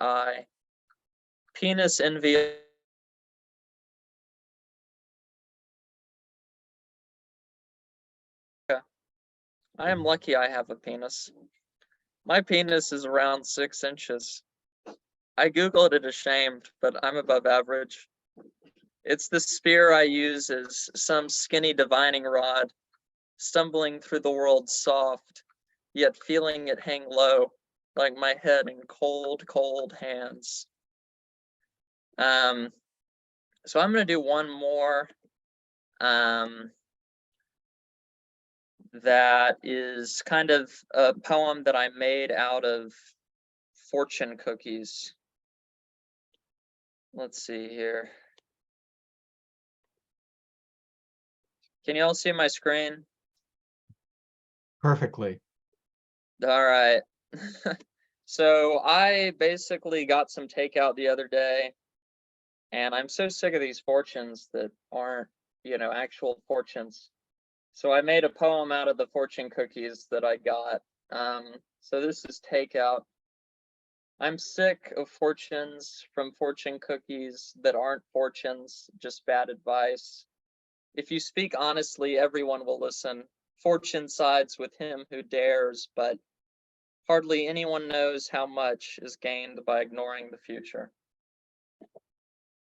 eye. Penis envy. I am lucky I have a penis. My penis is around 6 inches. I Googled it ashamed, but I'm above average. It's the spear I use as some skinny divining rod, stumbling through the world soft, yet feeling it hang low, like my head in cold, cold hands. So I'm gonna do one more. That is kind of a poem that I made out of fortune cookies. Let's see here. Can you all see my screen? Perfectly. All right. So I basically got some takeout the other day, and I'm so sick of these fortunes that aren't, actual fortunes. So I made a poem out of the fortune cookies that I got. So this is takeout. I'm sick of fortunes from fortune cookies that aren't fortunes, just bad advice. If you speak honestly, everyone will listen. Fortune sides with him who dares, but hardly anyone knows how much is gained by ignoring the future.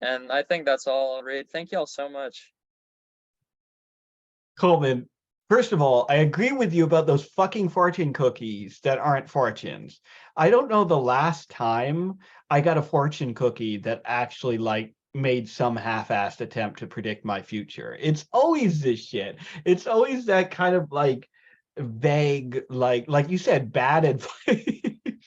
And I think that's all I'll read. Thank you all so much. Coleman, first of all, I agree with you about those fucking fortune cookies that aren't fortunes. I don't know the last time I got a fortune cookie that actually made some half-assed attempt to predict my future. It's always this shit. It's always that kind of vague, like you said, bad advice.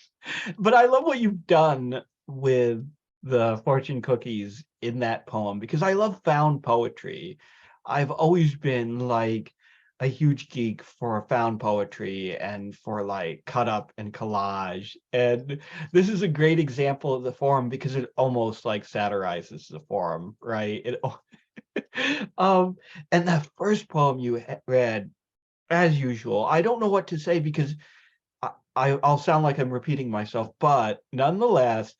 But I love what you've done with the fortune cookies in that poem because I love found poetry. I've always been a huge geek for found poetry and for cut up and collage. And this is a great example of the form because it almost satirizes the form, right? And that first poem you read, as usual, I don't know what to say because I'll sound like I'm repeating myself, but nonetheless,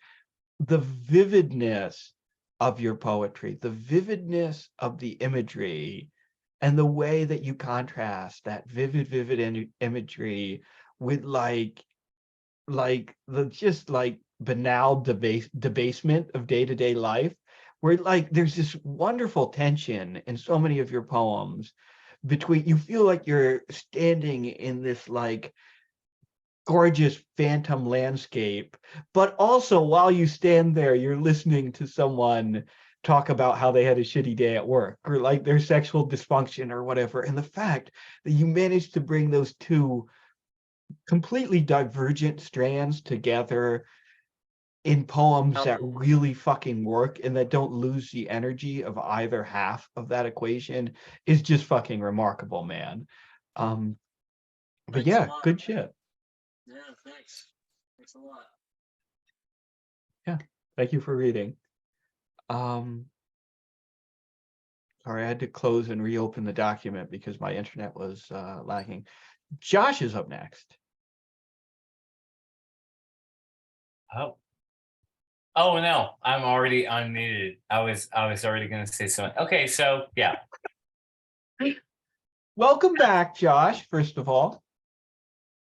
the vividness of your poetry, the vividness of the imagery, and the way that you contrast that vivid imagery with the banal debasement of day-to-day life, where there's this wonderful tension in so many of your poems between you feel like you're standing in this gorgeous phantom landscape, but also while you stand there, you're listening to someone talk about how they had a shitty day at work or their sexual dysfunction or whatever. And the fact that you managed to bring those two completely divergent strands together in poems that really fucking work and that don't lose the energy of either half of that equation is just fucking remarkable, man. But Thanks yeah, a lot. good shit. Yeah, thanks. Thanks a lot. Yeah, thank you for reading. Sorry, I had to close and reopen the document because my internet was lagging. Josh is up next. Oh no, I'm already unmuted. I was already gonna say something. Okay, so yeah. Welcome back, Josh, first of all.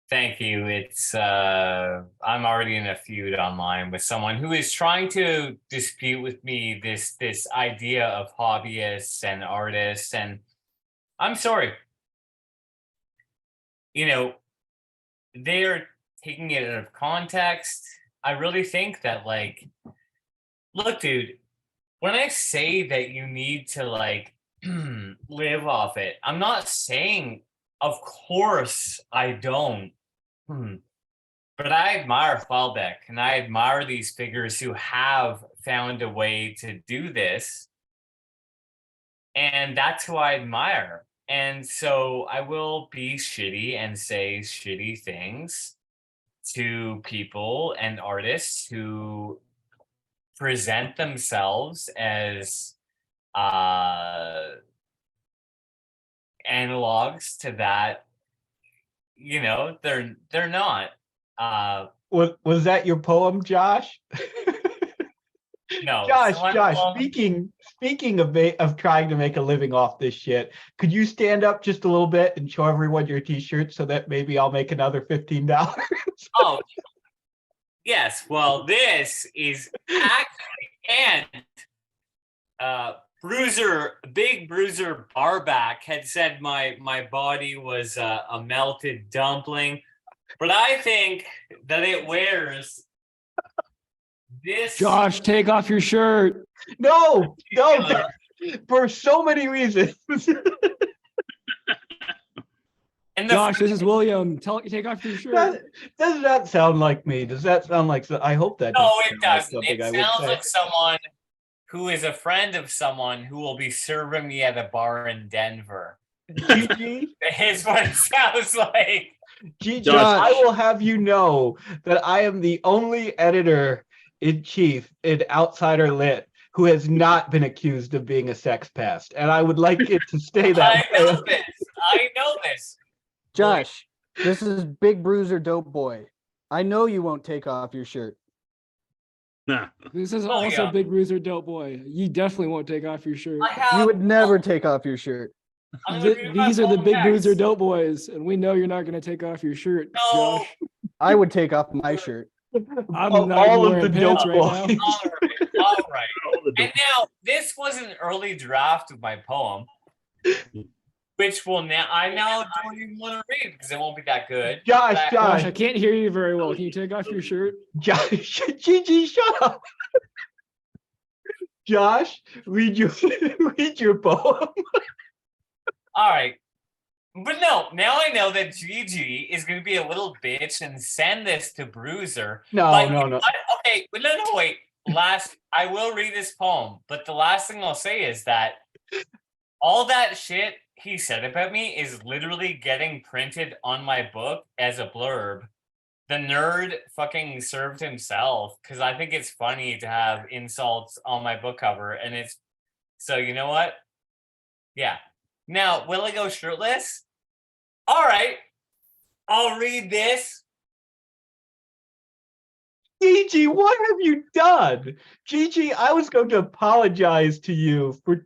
Thank you. It's I'm already in a feud online with someone who is trying to dispute with me this idea of hobbyists and artists, and I'm sorry. They're taking it out of context. I really think that look, dude, when I say that you need to live off it, I'm not saying of course I don't. But I admire Falbeck and I admire these figures who have found a way to do this. And that's who I admire. And so I will be shitty and say shitty things to people and artists who present themselves as analogs to that. They're not. Was that your poem, Josh? No. Josh, someone- Josh, well, speaking of trying to make a living off this shit, could you stand up just a little bit and show everyone your t-shirt so that maybe I'll make another $15? Oh, yes. Well, this is actually, and Big Bruiser Barback had said my body was a melted dumpling, but I think that it wears this. Josh, take off your shirt. No, for so many reasons. And Josh, this is William. Take off your shirt. Does that sound like me? Does that sound like? I hope that. No, doesn't it sound like doesn't. something It I would sounds say. like someone who is a friend of someone who will be serving me at a bar in Denver. Gigi, Here's what it sounds like. Gigi, Josh. I will have you know that I am the only editor in chief in Outsider Lit who has not been accused of being a sex pest, and I would like it to stay that I know way. this. I know this. Josh, this is Big Bruiser Dope Boy. I know you won't take off your shirt. Nah. This is Oh, also yeah. Big Bruiser Dope Boy. You definitely won't take off your shirt. I have. You would never take off your shirt. I'm gonna read my These are the poem Big next. Bruiser Dope Boys, and we know you're not going to take off your shirt, No. Josh. I would take off my shirt. I'm All not even of wearing the pants dope right now. boys. All right. And now this was an early draft of my poem, which I now don't even want to read because it won't be that good. Josh, But- Josh, Josh, I can't hear you very well. Can you take off your shirt? Josh, Gigi, shut up. Josh, read your poem. All right. But no, now I know that Gigi is going to be a little bitch and send this to Bruiser. No, But no, no. Okay, but no, wait. I will read this poem, but the last thing I'll say is that all that shit he said about me is literally getting printed on my book as a blurb. The nerd fucking served himself because I think it's funny to have insults on my book cover, and it's so you know what? Yeah. Now, will I go shirtless? All right. I'll read this. Gigi, what have you done? Gigi, I was going to apologize to you for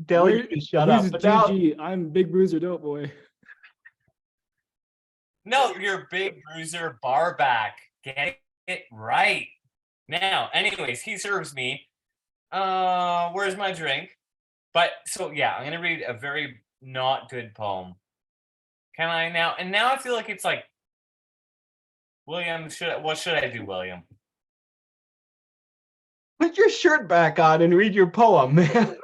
telling you to shut up. Who's But now, GG? I'm Big Bruiser Dope Boy. No, you're Big Bruiser Barback. Get it right. Now, anyways, he serves me. Where's my drink? But so yeah, I'm gonna read a very not good poem. Can I now? And now I feel like it's like William, what should I do, William? put your shirt back on and read your poem, man.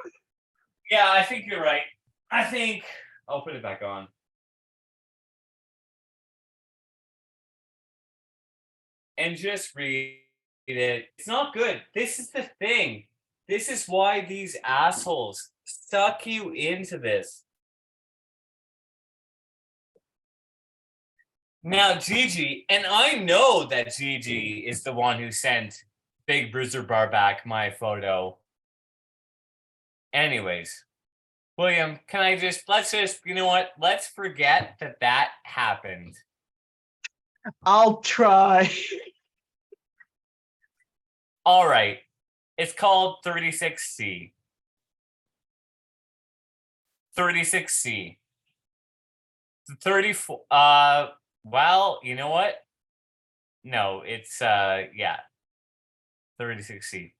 Yeah, I think you're right. I think I'll put it back on. And just read it. It's not good. This is the thing. This is why these assholes suck you into this. Now, Gigi, and I know that Gigi is the one who sent Big Bruiser Barback my photo. Anyways, William, let's just, you know what? Let's forget that happened. I'll try. All right. It's called 36C. 36C. 34. Well, you know what? No, it's 36C.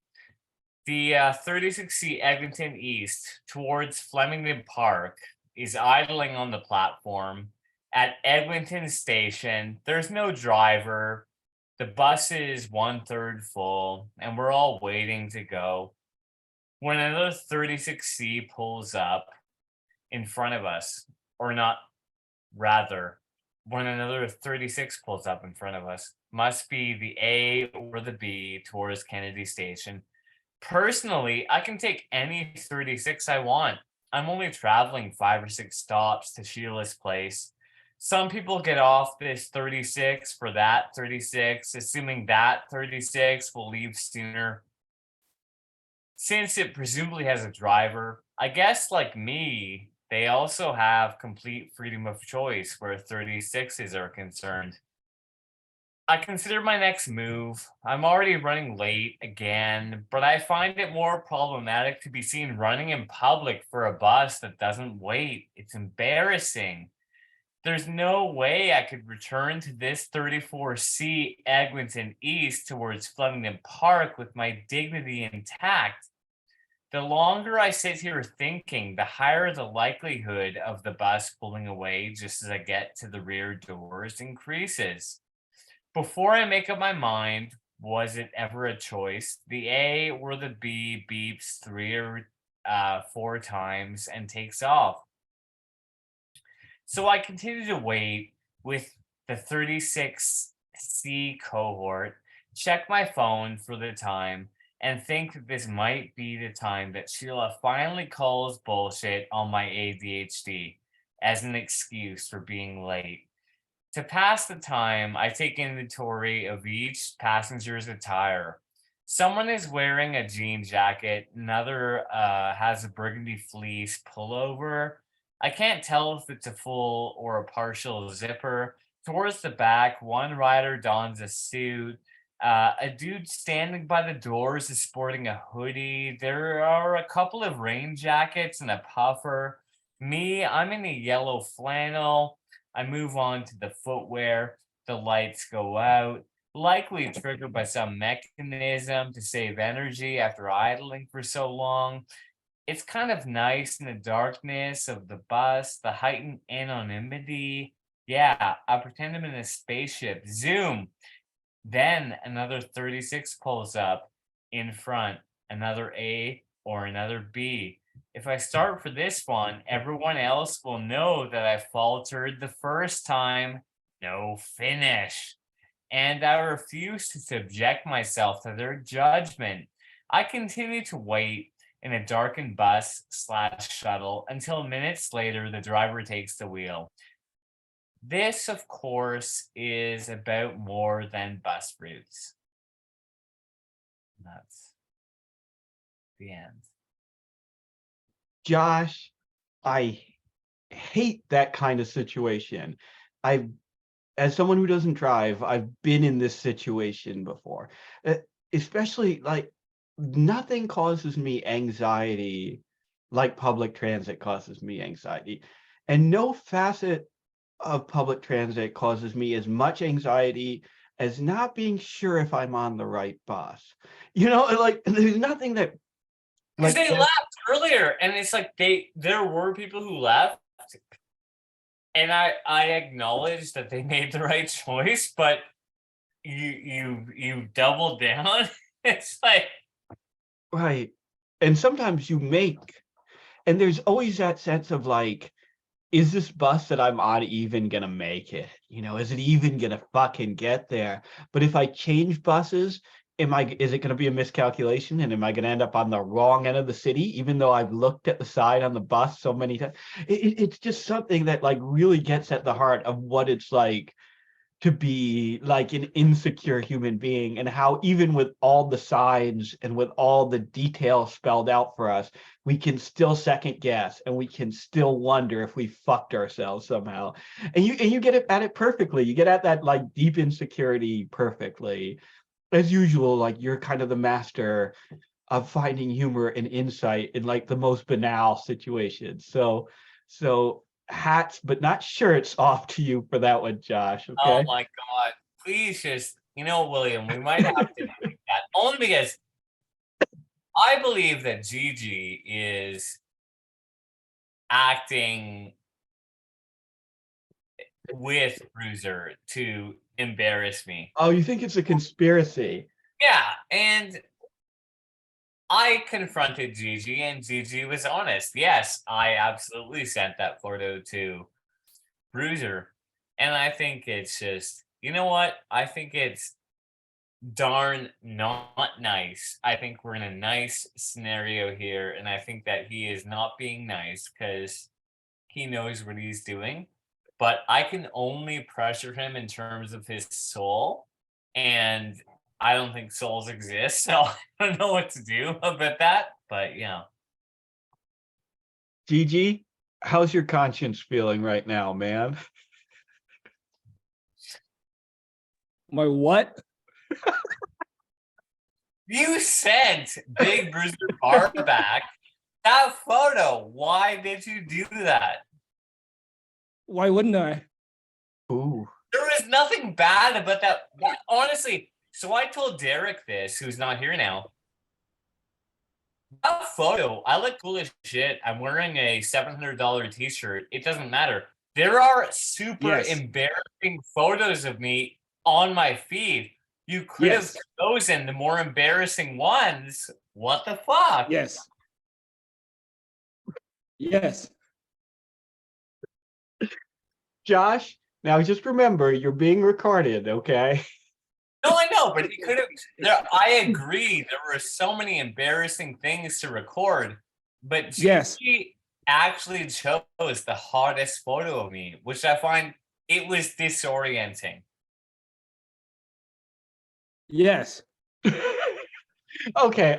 The 36C Eglinton East towards Flemington Park is idling on the platform at Eglinton Station. There's no driver. The bus is 1/3 full, and we're all waiting to go. When another 36C pulls up in front of us, or not, rather, when another 36 pulls up in front of us, must be the A or the B towards Kennedy Station. Personally, I can take any 36 I want. I'm only traveling 5 or 6 stops to Sheila's place. Some people get off this 36 for that 36, assuming that 36 will leave sooner. Since it presumably has a driver, I guess like me, they also have complete freedom of choice where 36s are concerned. I consider my next move. I'm already running late again, but I find it more problematic to be seen running in public for a bus that doesn't wait. It's embarrassing. There's no way I could return to this 34C Eglinton East towards Flemington Park with my dignity intact. The longer I sit here thinking, the higher the likelihood of the bus pulling away just as I get to the rear doors increases. Before I make up my mind, was it ever a choice? The A or the B beeps 3 or 4 times and takes off. So I continue to wait with the 36C cohort, check my phone for the time, and think that this might be the time that Sheila finally calls bullshit on my ADHD as an excuse for being late. To pass the time, I take inventory of each passenger's attire. Someone is wearing a jean jacket, another has a burgundy fleece pullover. I can't tell if it's a full or a partial zipper. Towards the back, one rider dons a suit. A dude standing by the doors is sporting a hoodie. There are a couple of rain jackets and a puffer. Me, I'm in a yellow flannel. I move on to the footwear. The lights go out, likely triggered by some mechanism to save energy after idling for so long. It's kind of nice in the darkness of the bus, the heightened anonymity. Yeah, I pretend I'm in a spaceship. Zoom. Then another 36 pulls up in front, another A or another B. If I start for this one, everyone else will know that I faltered the first time. No finish. And I refuse to subject myself to their judgment. I continue to wait in a darkened bus / shuttle until minutes later the driver takes the wheel. This, of course, is about more than bus routes. That's the end. Josh, I hate that kind of situation. As someone who doesn't drive, I've been in this situation before. Especially like nothing causes me anxiety like public transit causes me anxiety. And no facet of public transit causes me as much anxiety as not being sure if I'm on the right bus. You know, like there's nothing that Because like they left earlier, and it's like there were people who left, and I acknowledge that they made the right choice, but you doubled down. It's like right. And sometimes you make, and there's always that sense of like, is this bus that I'm on even gonna make it? You know, is it even gonna fucking get there? But if I change buses, is it gonna be a miscalculation? And am I gonna end up on the wrong end of the city, even though I've looked at the side on the bus so many times? It's just something that like really gets at the heart of what it's like to be like an insecure human being, and how even with all the signs and with all the details spelled out for us, we can still second guess and we can still wonder if we fucked ourselves somehow. And you get at it perfectly. You get at that like deep insecurity perfectly. As usual, like you're kind of the master of finding humor and insight in like the most banal situations. So hats, but not shirts off to you for that one, Josh. oh Okay. my god, please just William, we might have to do that only because I believe that Gigi is acting with Bruiser to embarrass me. Oh, you think it's a conspiracy? Yeah, and I confronted Gigi, and Gigi was honest. Yes, I absolutely sent that photo to Bruiser. And I think it's just, you know what? I think it's darn not nice. I think we're in a nice scenario here, and I think that he is not being nice because he knows what he's doing. But I can only pressure him in terms of his soul, and I don't think souls exist, so I don't know what to do about that. But Gigi, how's your conscience feeling right now, man? My what? You sent Big Bruiser Barback that photo. Why did you do that? Why wouldn't I? Ooh. There was nothing bad about that. Honestly, so I told Derek this, who's not here now. That photo, I look cool as shit. I'm wearing a $700 t-shirt. It doesn't matter. There are super Yes. embarrassing photos of me on my feed. You could have Yes. chosen the more embarrassing ones. What the fuck? Yes. Yes. Josh, now just remember you're being recorded, okay? No, I know, but he could have. I agree. There were so many embarrassing things to record, but Yes. Gigi actually chose the hottest photo of me, which I find it was disorienting. Yes. Okay.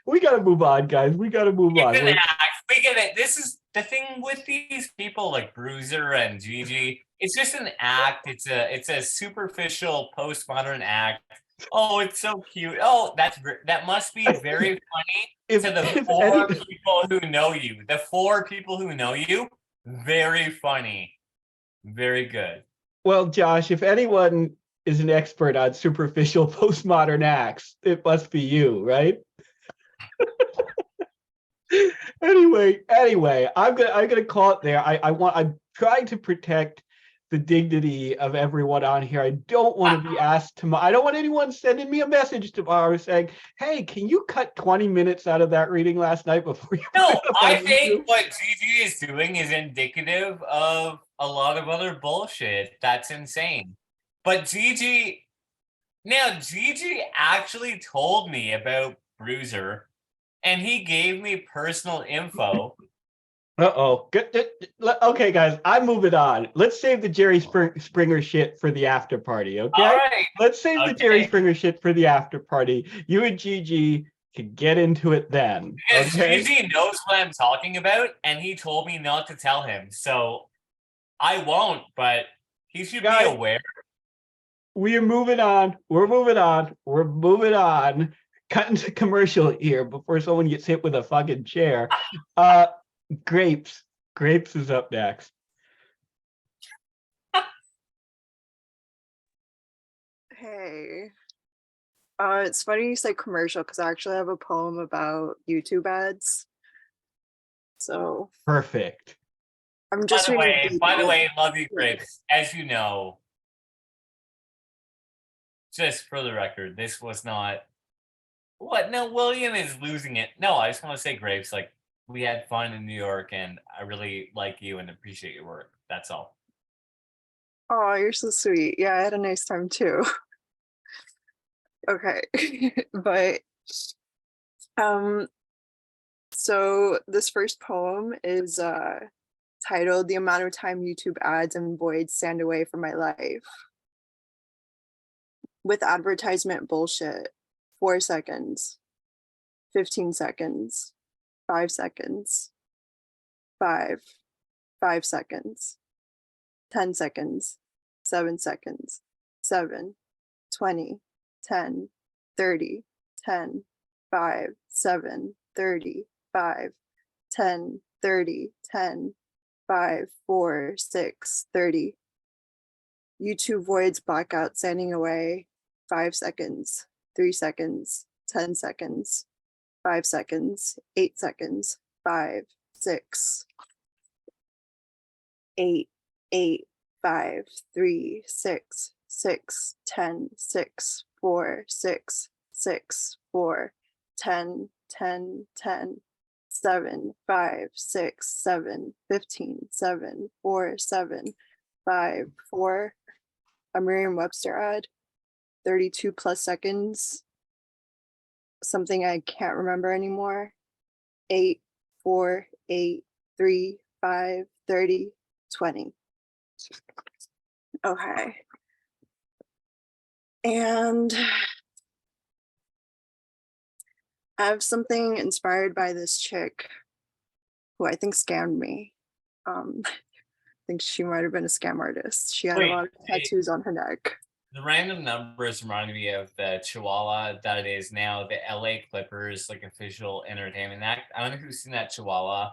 We gotta move on, guys. We gotta move on. It's an We're- act. We get it. This is the thing with these people like Bruiser and Gigi. It's just an act. It's a superficial postmodern act. Oh, it's so cute. Oh, that must be very funny If- to the if 4 any- people who know you. The 4 people who know you, very funny. Very good. Well, Josh, if anyone is an expert on superficial postmodern acts, it must be you, right? Anyway, I'm gonna call it there. I'm trying to protect the dignity of everyone on here. I don't want to be asked tomorrow. I don't want anyone sending me a message tomorrow saying, "Hey, can you cut 20 minutes out of that reading last night before you?" No, put it up I on think YouTube?" what Gigi is doing is indicative of a lot of other bullshit. That's insane. But Gigi actually told me about Bruiser, and he gave me personal info. Uh-oh. Okay, guys, I'm moving on. Let's save the Jerry Springer shit for the after party, okay? All right. Let's save the Jerry Okay. Springer shit for the after party. You and Gigi can get into it then, Because okay? Gigi knows what I'm talking about, and he told me not to tell him. So I won't, but he should Guys. be aware. We are moving on. We're moving on. Cutting to commercial here before someone gets hit with a fucking chair. Grapes is up next. Hey. It's funny you say commercial because I actually have a poem about YouTube ads. So Perfect. I'm just reading By the way, love you, Grapes. As you know, just for the record, this was not. What? No, William is losing it. No, I just want to say, Grapes, like, we had fun in New York, and I really like you and appreciate your work. That's all. Oh, you're so sweet. Yeah, I had a nice time too. Okay. But so this first poem is titled The Amount of Time YouTube Ads and Voids Stand Away from My Life. With advertisement bullshit, 4 seconds, 15 seconds, 5 seconds, 5 seconds, 10 seconds, 7 seconds, 7, 20, 10, 30, 10, 5, 7, 30, 5, 10, 30, 10, 5, 4, 6, 30. YouTube voids blackout standing away, 5 seconds, 3 seconds, 10 seconds, 5 seconds, 8 seconds, 5, 6, 8, 8, 5, 3, 6, 6, 10, 6, 4, 6, 6, 4, 10, 10, 10, 7, 5, 6, 7, 15, 7, 4, 7, 5, 4. A Merriam-Webster ad, 32 plus seconds. Something I can't remember anymore. 8, 4, 8, 3, 5, 30, 20. Okay. And I have something inspired by this chick who I think scammed me. I think she might have been a scam artist. She had Wait, a lot of tattoos on her neck. The random numbers reminded me of the Chihuahua that is now the LA Clippers like official entertainment act. I don't know if you've seen that Chihuahua,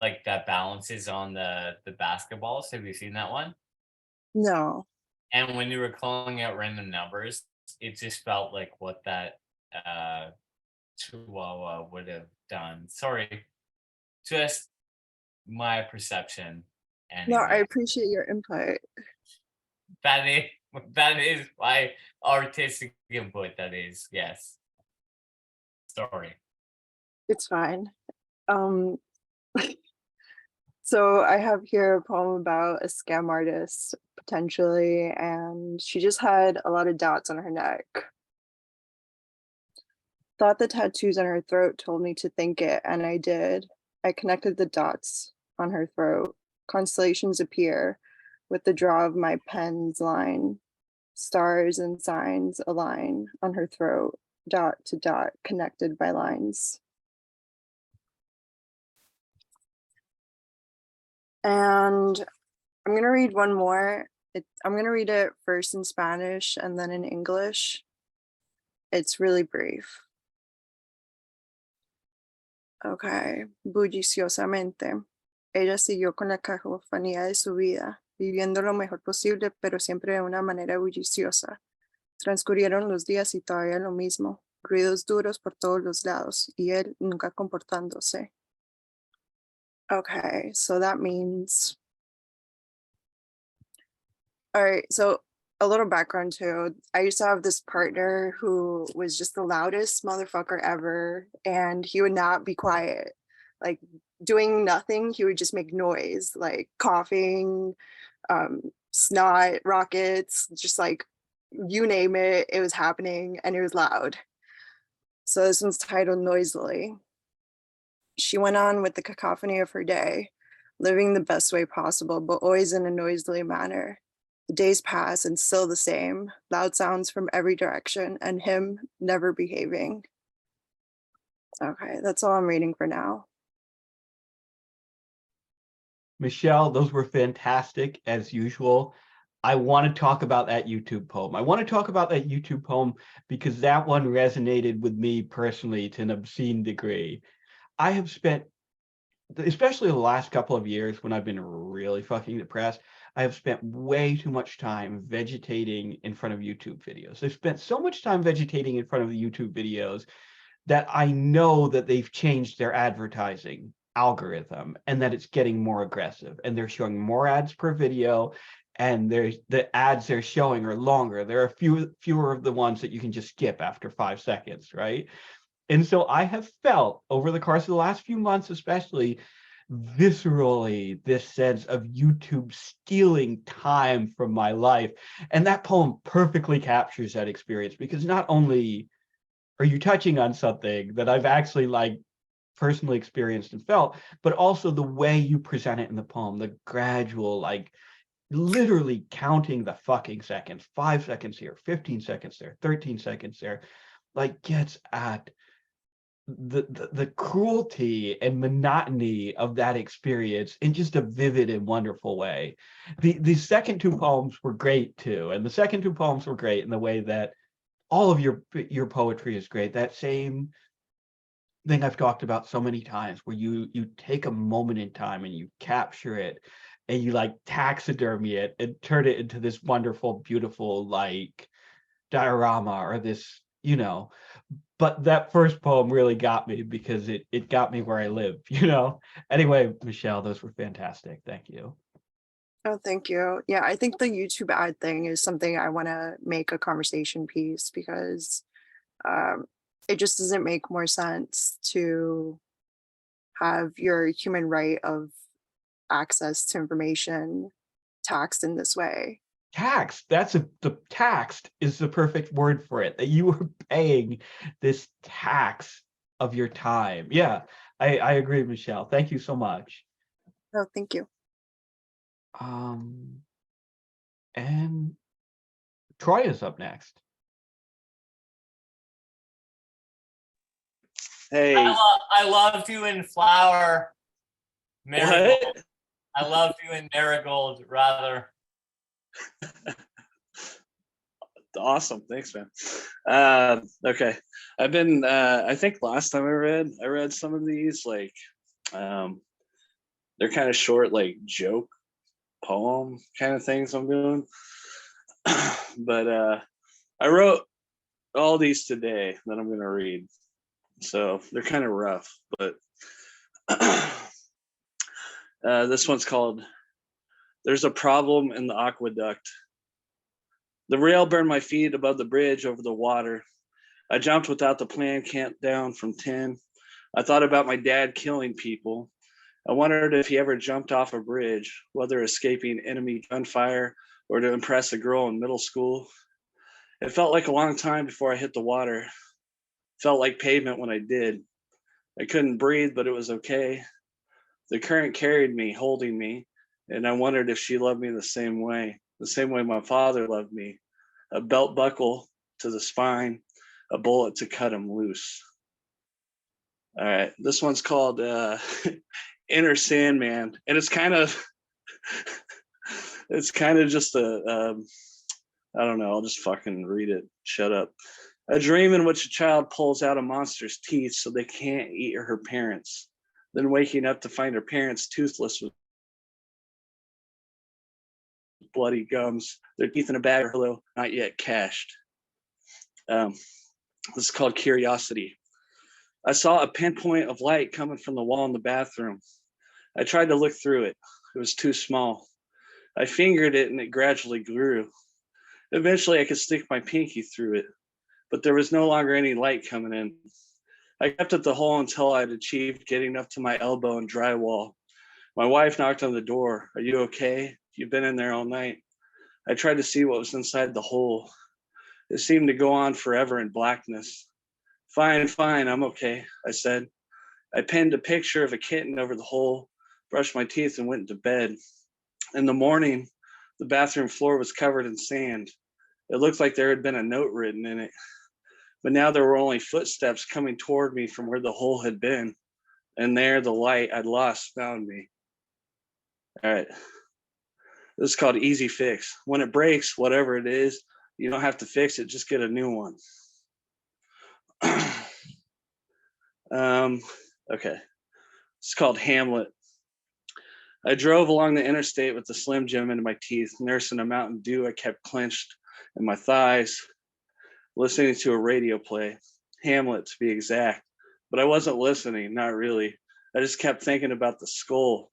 like that balances on the basketballs. Have you seen that one? No. And when you were calling out random numbers, it just felt like what that Chihuahua would have done. Sorry, just my perception. No, I Anyway, appreciate your input. that is my artistic input. That is, yes. Sorry. It's fine. Um, so I have here a poem about a scam artist potentially, and she just had a lot of dots on her neck. Thought the tattoos on her throat told me to think it, and I did. I connected the dots on her throat. Constellations appear with the draw of my pen's line. Stars and signs align on her throat, dot to dot, connected by lines. And I'm going to read one more. I'm going to read it first in Spanish and then in English. It's really brief. Okay. Bulliciosamente. Ella siguió con la cacofonía de su vida, viviendo lo mejor posible, pero siempre de una manera bulliciosa. Transcurrieron los días y todavía lo mismo. Ruidos duros por todos los lados, y él nunca comportándose. Okay, so that means. All right, so a little background too. I used to have this partner who was just the loudest motherfucker ever, and he would not be quiet. Like doing nothing, he would just make noise, like coughing, snot, rockets, just like you name it, it was happening and it was loud. So this one's titled Noisily. She went on with the cacophony of her day, living the best way possible, but always in a noisily manner. The days pass and still the same, loud sounds from every direction, and him never behaving. Okay, that's all I'm reading for now. Michelle, those were fantastic as usual. I want to talk about that YouTube poem. I want to talk about that YouTube poem because that one resonated with me personally to an obscene degree. I have spent, especially the last couple of years when I've been really fucking depressed, I have spent way too much time vegetating in front of YouTube videos. I've spent so much time vegetating in front of the YouTube videos that I know that they've changed their advertising algorithm and that it's getting more aggressive and they're showing more ads per video, and the ads they're showing are longer. There are fewer of the ones that you can just skip after 5 seconds, right? And so I have felt over the course of the last few months, especially viscerally, this sense of YouTube stealing time from my life. And that poem perfectly captures that experience, because not only are you touching on something that I've actually like personally experienced and felt, but also the way you present it in the poem, the gradual, like literally counting the fucking seconds, 5 seconds here, 15 seconds there, 13 seconds there, like gets at the cruelty and monotony of that experience in just a vivid and wonderful way. The second two poems were great too, and the second two poems were great in the way that all of your poetry is great. That same thing I've talked about so many times, where you take a moment in time and you capture it and you like taxidermy it and turn it into this wonderful, beautiful like diorama or this, you know. But that first poem really got me because it got me where I live, you know. Anyway, Michelle, those were fantastic. Thank you. Oh, thank you. Yeah, I think the YouTube ad thing is something I want to make a conversation piece, because it just doesn't make more sense to have your human right of access to information taxed in this way. Taxed, the taxed is the perfect word for it, that you are paying this tax of your time. Yeah, I agree, Michelle. Thank you so much. Oh, thank you. And Troy is up next. Hey. I loved you in Flower. Marigold. What? I loved you in Marigold, rather. Awesome. Thanks, man. Okay. I've been I think last time I read some of these, like they're kind of short, like joke poem kind of things I'm doing. But I wrote all these today that I'm gonna read. So they're kind of rough, but this one's called There's a Problem in the Aqueduct. The rail burned my feet above the bridge over the water. I jumped without the plan, camped down from 10. I thought about my dad killing people. I wondered if he ever jumped off a bridge, whether escaping enemy gunfire or to impress a girl in middle school. It felt like a long time before I hit the water. Felt like pavement when I did. I couldn't breathe, but it was okay. The current carried me, holding me, and I wondered if she loved me the same way my father loved me. A belt buckle to the spine, a bullet to cut him loose. All right, this one's called Inner Sandman, and it's kind of just a I don't know, I'll just fucking read it. Shut up. A dream in which a child pulls out a monster's teeth so they can't eat her parents, then waking up to find her parents toothless with bloody gums, their teeth in a bag or pillow, not yet cashed. This is called Curiosity. I saw a pinpoint of light coming from the wall in the bathroom. I tried to look through it. It was too small. I fingered it and it gradually grew. Eventually I could stick my pinky through it, but there was no longer any light coming in. I kept at the hole until I'd achieved getting up to my elbow in drywall. My wife knocked on the door. Are you okay? You've been in there all night. I tried to see what was inside the hole. It seemed to go on forever in blackness. Fine, I'm okay, I said. I pinned a picture of a kitten over the hole, brushed my teeth, and went to bed. In the morning, the bathroom floor was covered in sand. It looked like there had been a note written in it. But now there were only footsteps coming toward me from where the hole had been. And there, the light I'd lost found me. All right. This is called Easy Fix. When it breaks, whatever it is, you don't have to fix it, just get a new one. Okay. It's called Hamlet. I drove along the interstate with the Slim Jim into my teeth, nursing a Mountain Dew I kept clenched in my thighs, listening to a radio play, Hamlet to be exact. But I wasn't listening, not really. I just kept thinking about the skull.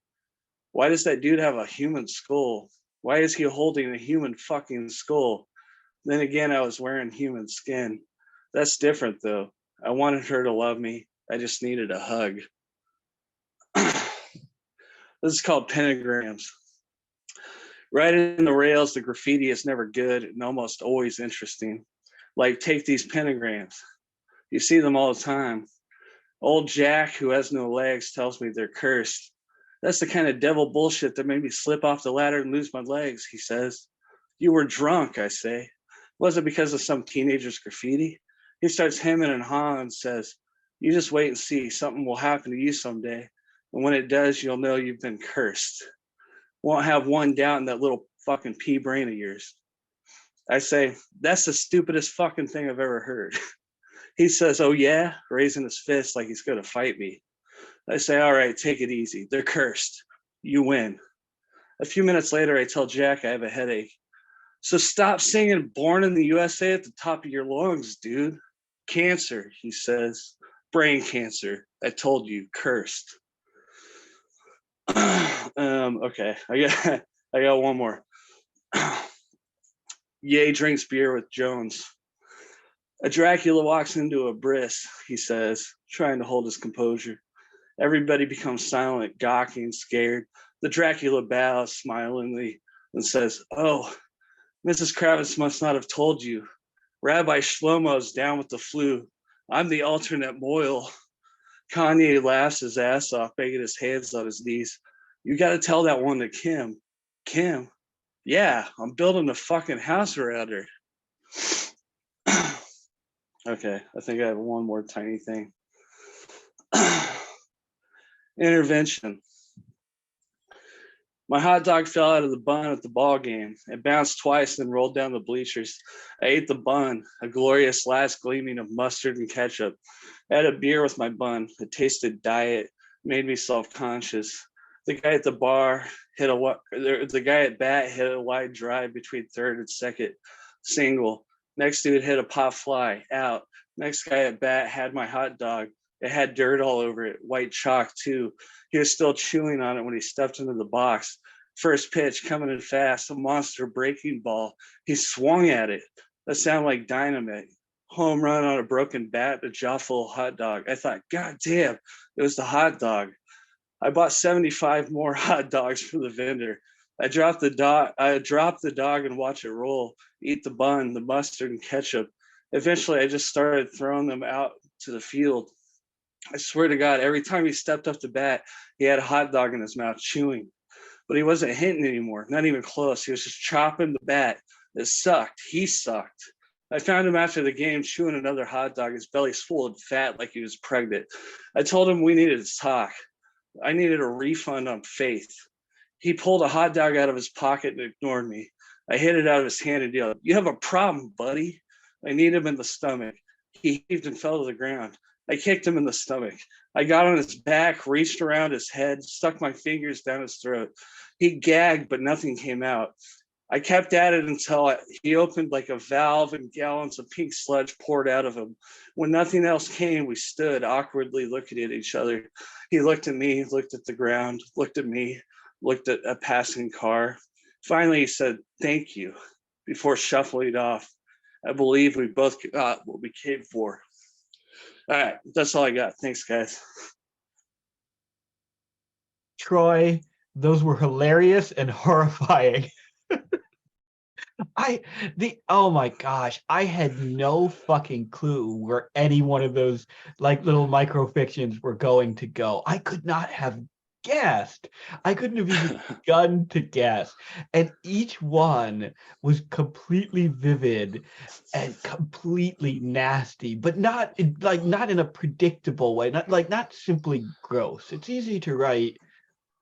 Why does that dude have a human skull? Why is he holding a human fucking skull? Then again, I was wearing human skin. That's different though. I wanted her to love me. I just needed a hug. This is called Pentagrams. Right in the rails, the graffiti is never good and almost always interesting. Like, take these pentagrams. You see them all the time. Old Jack, who has no legs, tells me they're cursed. That's the kind of devil bullshit that made me slip off the ladder and lose my legs, he says. You were drunk, I say. Was it because of some teenager's graffiti? He starts hemming and hawing and says, you just wait and see. Something will happen to you someday. And when it does, you'll know you've been cursed. Won't have one doubt in that little fucking pea brain of yours. I say, that's the stupidest fucking thing I've ever heard. He says, oh yeah, raising his fist like he's going to fight me. I say, all right, take it easy. They're cursed. You win. A few minutes later, I tell Jack I have a headache. So stop singing Born in the USA at the top of your lungs, dude. Cancer, he says. Brain cancer. I told you, cursed. Okay, I got one more. Ye drinks beer with Jones. A Dracula walks into a bris, he says, trying to hold his composure. Everybody becomes silent, gawking, scared. The Dracula bows smilingly and says, oh, Mrs. Kravitz must not have told you. Rabbi Shlomo's down with the flu. I'm the alternate Moyle. Kanye laughs his ass off, banging his hands on his knees. You got to tell that one to Kim. Kim? Yeah, I'm building a fucking house around her. Okay, I think I have one more tiny thing. Intervention. My hot dog fell out of the bun at the ball game. It bounced twice, then rolled down the bleachers. I ate the bun, a glorious last gleaming of mustard and ketchup. I had a beer with my bun. It tasted diet, made me self-conscious. The guy at the bar the guy at bat hit a wide drive between third and second, single. Next dude hit a pop fly, out. Next guy at bat had my hot dog. It had dirt all over it, white chalk too. He was still chewing on it when he stepped into the box. First pitch coming in fast, a monster breaking ball. He swung at it. That sounded like dynamite. Home run on a broken bat, a jaw full of hot dog. I thought, God damn, it was the hot dog. I bought 75 more hot dogs from the vendor. I dropped the dog and watched it roll, eat the bun, the mustard and ketchup. Eventually, I just started throwing them out to the field. I swear to God, every time he stepped up to bat, he had a hot dog in his mouth, chewing. But he wasn't hitting anymore, not even close. He was just chopping the bat. It sucked. He sucked. I found him after the game chewing another hot dog. His belly's full of fat like he was pregnant. I told him we needed to talk. I needed a refund on faith. He pulled a hot dog out of his pocket and ignored me. I hit it out of his hand and yelled, "You have a problem, buddy." I kneed him in the stomach. He heaved and fell to the ground. I kicked him in the stomach. I got on his back, reached around his head, stuck my fingers down his throat. He gagged, but nothing came out. I kept at it until he opened like a valve and gallons of pink sludge poured out of him. When nothing else came, we stood awkwardly looking at each other. He looked at me, looked at the ground, looked at me, looked at a passing car. Finally, he said, "Thank you," before shuffling off. I believe we both got what we came for. All right, that's all I got. Thanks, guys. Troy, those were hilarious and horrifying. Oh my gosh, I had no fucking clue where any one of those like little microfictions were going to go. I could not have guessed. I couldn't have even begun to guess. And each one was completely vivid and completely nasty, but not in a predictable way, not simply gross. It's easy to write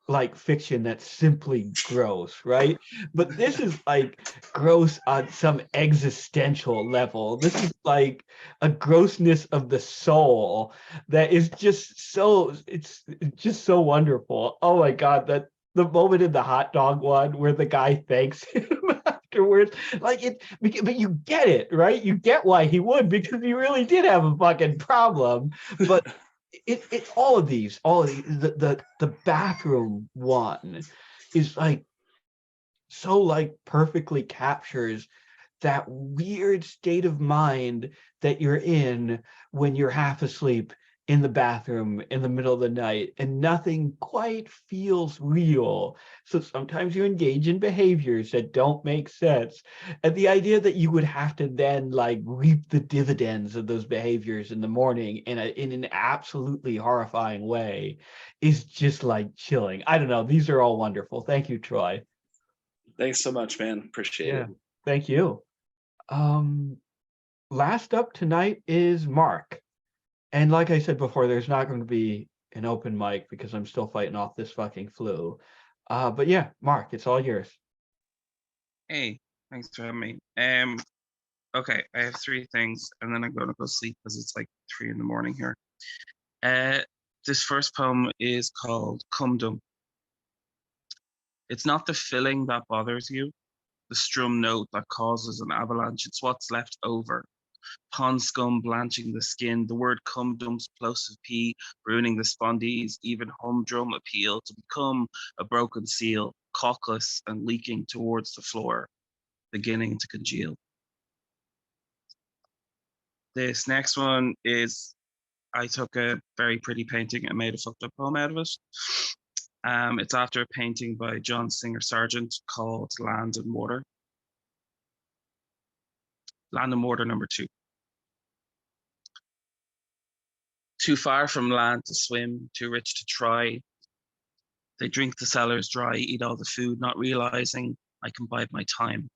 like fiction that's simply gross, right? But this is like gross on some existential level. This is like a grossness of the soul that is just it's just so wonderful. Oh my God, that the moment in the hot dog one where the guy thanks him afterwards, but you get it, right? You get why he would, because he really did have a fucking problem. But all of these, the bathroom one is like so like perfectly captures that weird state of mind that you're in when you're half asleep in the bathroom in the middle of the night and nothing quite feels real. So sometimes you engage in behaviors that don't make sense. And the idea that you would have to then like reap the dividends of those behaviors in the morning in an absolutely horrifying way is just like chilling. I don't know. These are all wonderful. Thank you, Troy. Thanks so much, man. Appreciate it. Thank you. Last up tonight is Mark. And like I said before, there's not going to be an open mic because I'm still fighting off this fucking flu. But yeah, Mark, it's all yours. Hey, thanks for having me. Okay, I have three things, and then I'm going to go sleep because it's like 3 a.m. here. This first poem is called Cumdum. It's not the filling that bothers you, the strum note that causes an avalanche. It's what's left over. Pond scum blanching the skin, the word cumdum's plosive p, ruining the spondees, even humdrum appeal to become a broken seal, cockless and leaking towards the floor, beginning to congeal. This next one is, I took a very pretty painting and made a fucked up poem out of it. It's after a painting by John Singer Sargent called Land and Water. Land and Water number 2. Too far from land to swim, too rich to try. They drink the cellars dry, eat all the food, not realizing I can bide my time.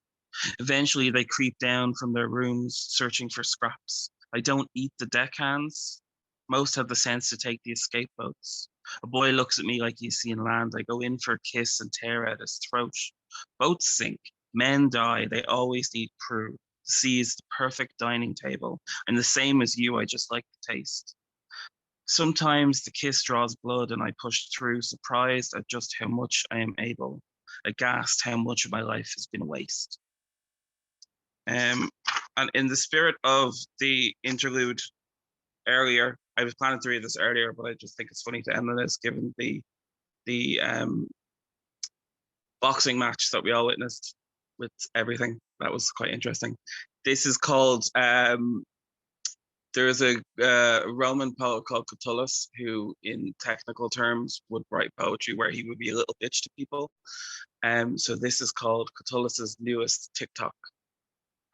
Eventually they creep down from their rooms, searching for scraps. I don't eat the deckhands. Most have the sense to take the escape boats. A boy looks at me like he's seen land. I go in for a kiss and tear at his throat. Boats sink, men die. They always need crew. The sea is the perfect dining table. I'm the same as you. I just like the taste. Sometimes the kiss draws blood and I push through, surprised at just how much I am able, aghast how much of my life has been waste. And in the spirit of the interlude earlier, I was planning to read this earlier, but I just think it's funny to end on this, given the boxing match that we all witnessed with everything. That was quite interesting. This is called, there's a Roman poet called Catullus, who in technical terms would write poetry where he would be a little bitch to people. So this is called Catullus's newest TikTok,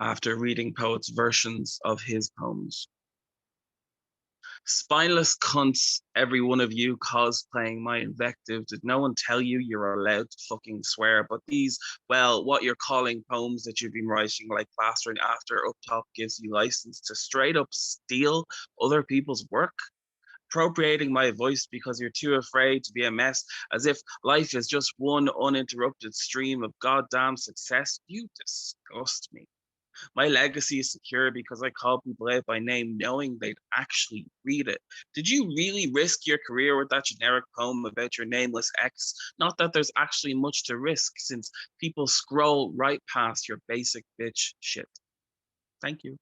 after reading poets' versions of his poems. Spineless cunts, every one of you cosplaying my invective. Did no one tell you you're allowed to fucking swear? But these, well, what you're calling poems that you've been writing like plastering after up top gives you license to straight up steal other people's work? Appropriating my voice because you're too afraid to be a mess, as if life is just one uninterrupted stream of goddamn success. You disgust me. My legacy is secure because I call people out by name knowing they'd actually read it. Did you really risk your career with that generic poem about your nameless ex? Not that there's actually much to risk, since people scroll right past your basic bitch shit. Thank you.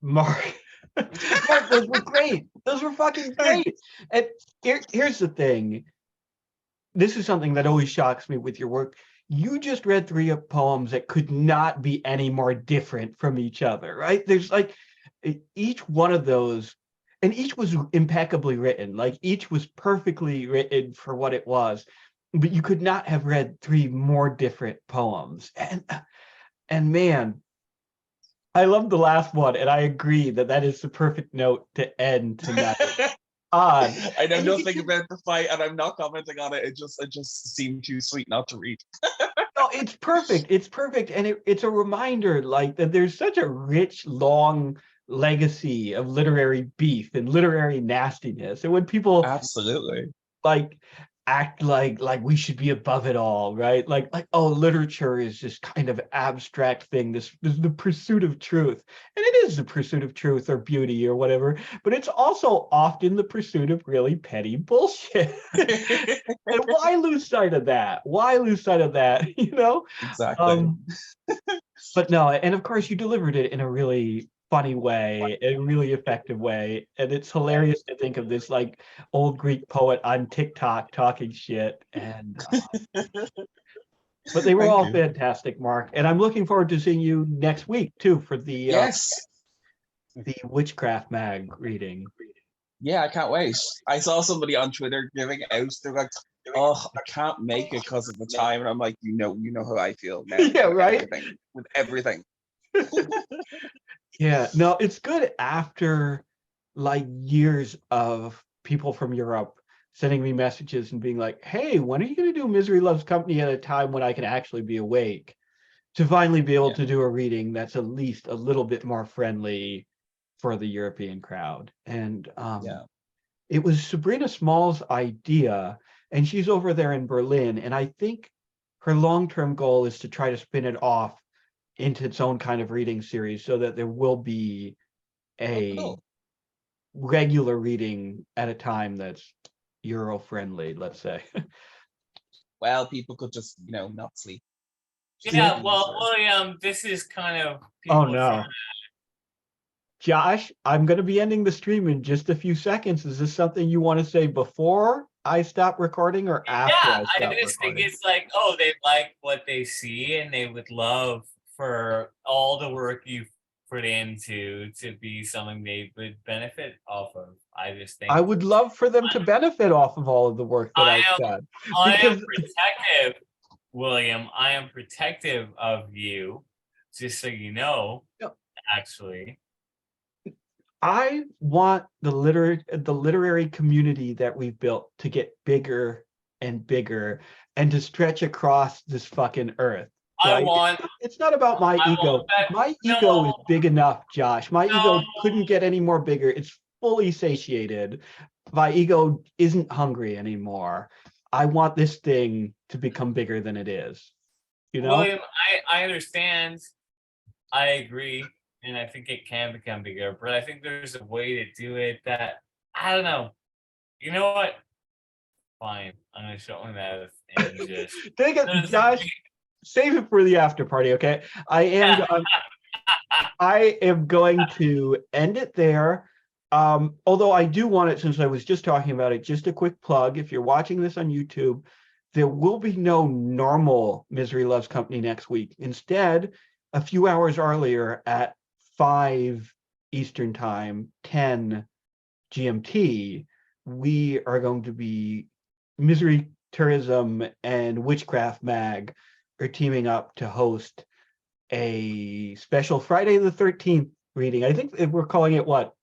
Mark, Mark, those were great. Those were fucking great. And here's the thing. This is something that always shocks me with your work. You just read 3 poems that could not be any more different from each other, right? There's like each one of those, and each was impeccably written. Like each was perfectly written for what it was, but you could not have read 3 more different poems. And man, I love the last one, and I agree that that is the perfect note to end tonight. I know And you nothing can- about the fight, and I'm not commenting on it. It just seemed too sweet not to read. No, it's perfect. It's perfect. And it's a reminder like that there's such a rich, long legacy of literary beef and literary nastiness. And when people Absolutely. like act like we should be above it all, right? Like oh, literature is this kind of abstract thing. This is the pursuit of truth. And it is the pursuit of truth or beauty or whatever, but it's also often the pursuit of really petty bullshit. And why lose sight of that? Why lose sight of that? You know? Exactly. But no, and of course you delivered it in a really funny way, a really effective way. And it's hilarious to think of this like old Greek poet on TikTok talking shit. And but they were Thank all you. fantastic, Mark. And I'm looking forward to seeing you next week too for the Yes. the Witchcraft Mag reading. Yeah, I can't wait. I saw somebody on Twitter giving out. They're like, "Oh, I can't make it because of the time," and I'm like, "You know how I feel now." Yeah, with right? everything, with everything. Yeah, no, it's good after like years of people from Europe sending me messages and being like, hey, when are you going to do Misery Loves Company at a time when I can actually be awake? To finally be able Yeah. to do a reading that's at least a little bit more friendly for the European crowd. And Yeah. it was Sabrina Small's idea, and she's over there in Berlin. And I think her long-term goal is to try to spin it off into its own kind of reading series so that there will be a cool. regular reading at a time that's Euro friendly, let's say. Well, people could just not sleep. Yeah, well, William, this is kind of Oh people no. trying Josh, I'm going to be ending the stream in just a few seconds. Is this something you want to say before I stop recording or after Yeah, I I stop just think recording? it's like, oh, they like what they see and they would love for all the work you put into to be something they would benefit off of. I just think I would love for them to benefit off of all of the work that I've done. I am Because protective, William. I am protective of you, just so you know, Yep. actually. I want the literary community that we've built to get bigger and bigger and to stretch across this fucking earth. I right? want It's not about my I ego. want that- My no. ego is big enough, Josh. My ego No. couldn't get any more bigger. It's fully satiated. My ego isn't hungry anymore. I want this thing to become bigger than it is. You know? William, I understand. I agree. And I think it can become bigger, but I think there's a way to do it that I don't know. You know what? Fine. I'm gonna show him that and just Take it, there's a Josh. big- Save it for the after party, okay? I am going to end it there. Although I do want it, since I was just talking about it, just a quick plug. If you're watching this on YouTube, there will be no normal Misery Loves Company next week. Instead, a few hours earlier at 5 Eastern Time, 10 GMT, we are going to be Misery Tourism and Witchcraft Mag are teaming up to host a special Friday the 13th reading. I think we're calling it what?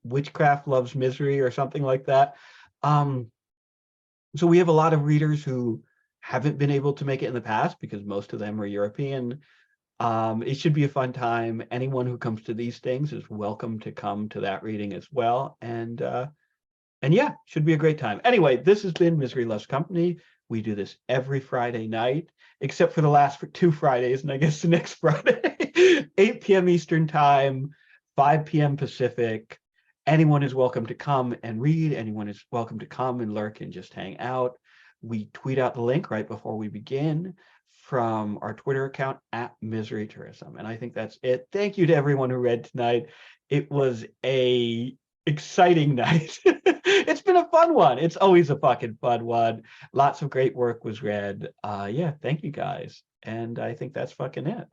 Witchcraft Loves Misery or something like that. So we have a lot of readers who haven't been able to make it in the past because most of them are European. It should be a fun time. Anyone who comes to these things is welcome to come to that reading as well. And yeah, should be a great time. Anyway, this has been Misery Loves Company. We do this every Friday night, except for the last 2 Fridays, and I guess the next Friday, 8 p.m. Eastern Time, 5 p.m. Pacific. Anyone is welcome to come and read. Anyone is welcome to come and lurk and just hang out. We tweet out the link right before we begin from our Twitter account at Misery Tourism. And I think that's it. Thank you to everyone who read tonight. It was a exciting night. It's been a fun one. It's always a fucking fun one. Lots of great work was read. Yeah, thank you guys. And I think that's fucking it.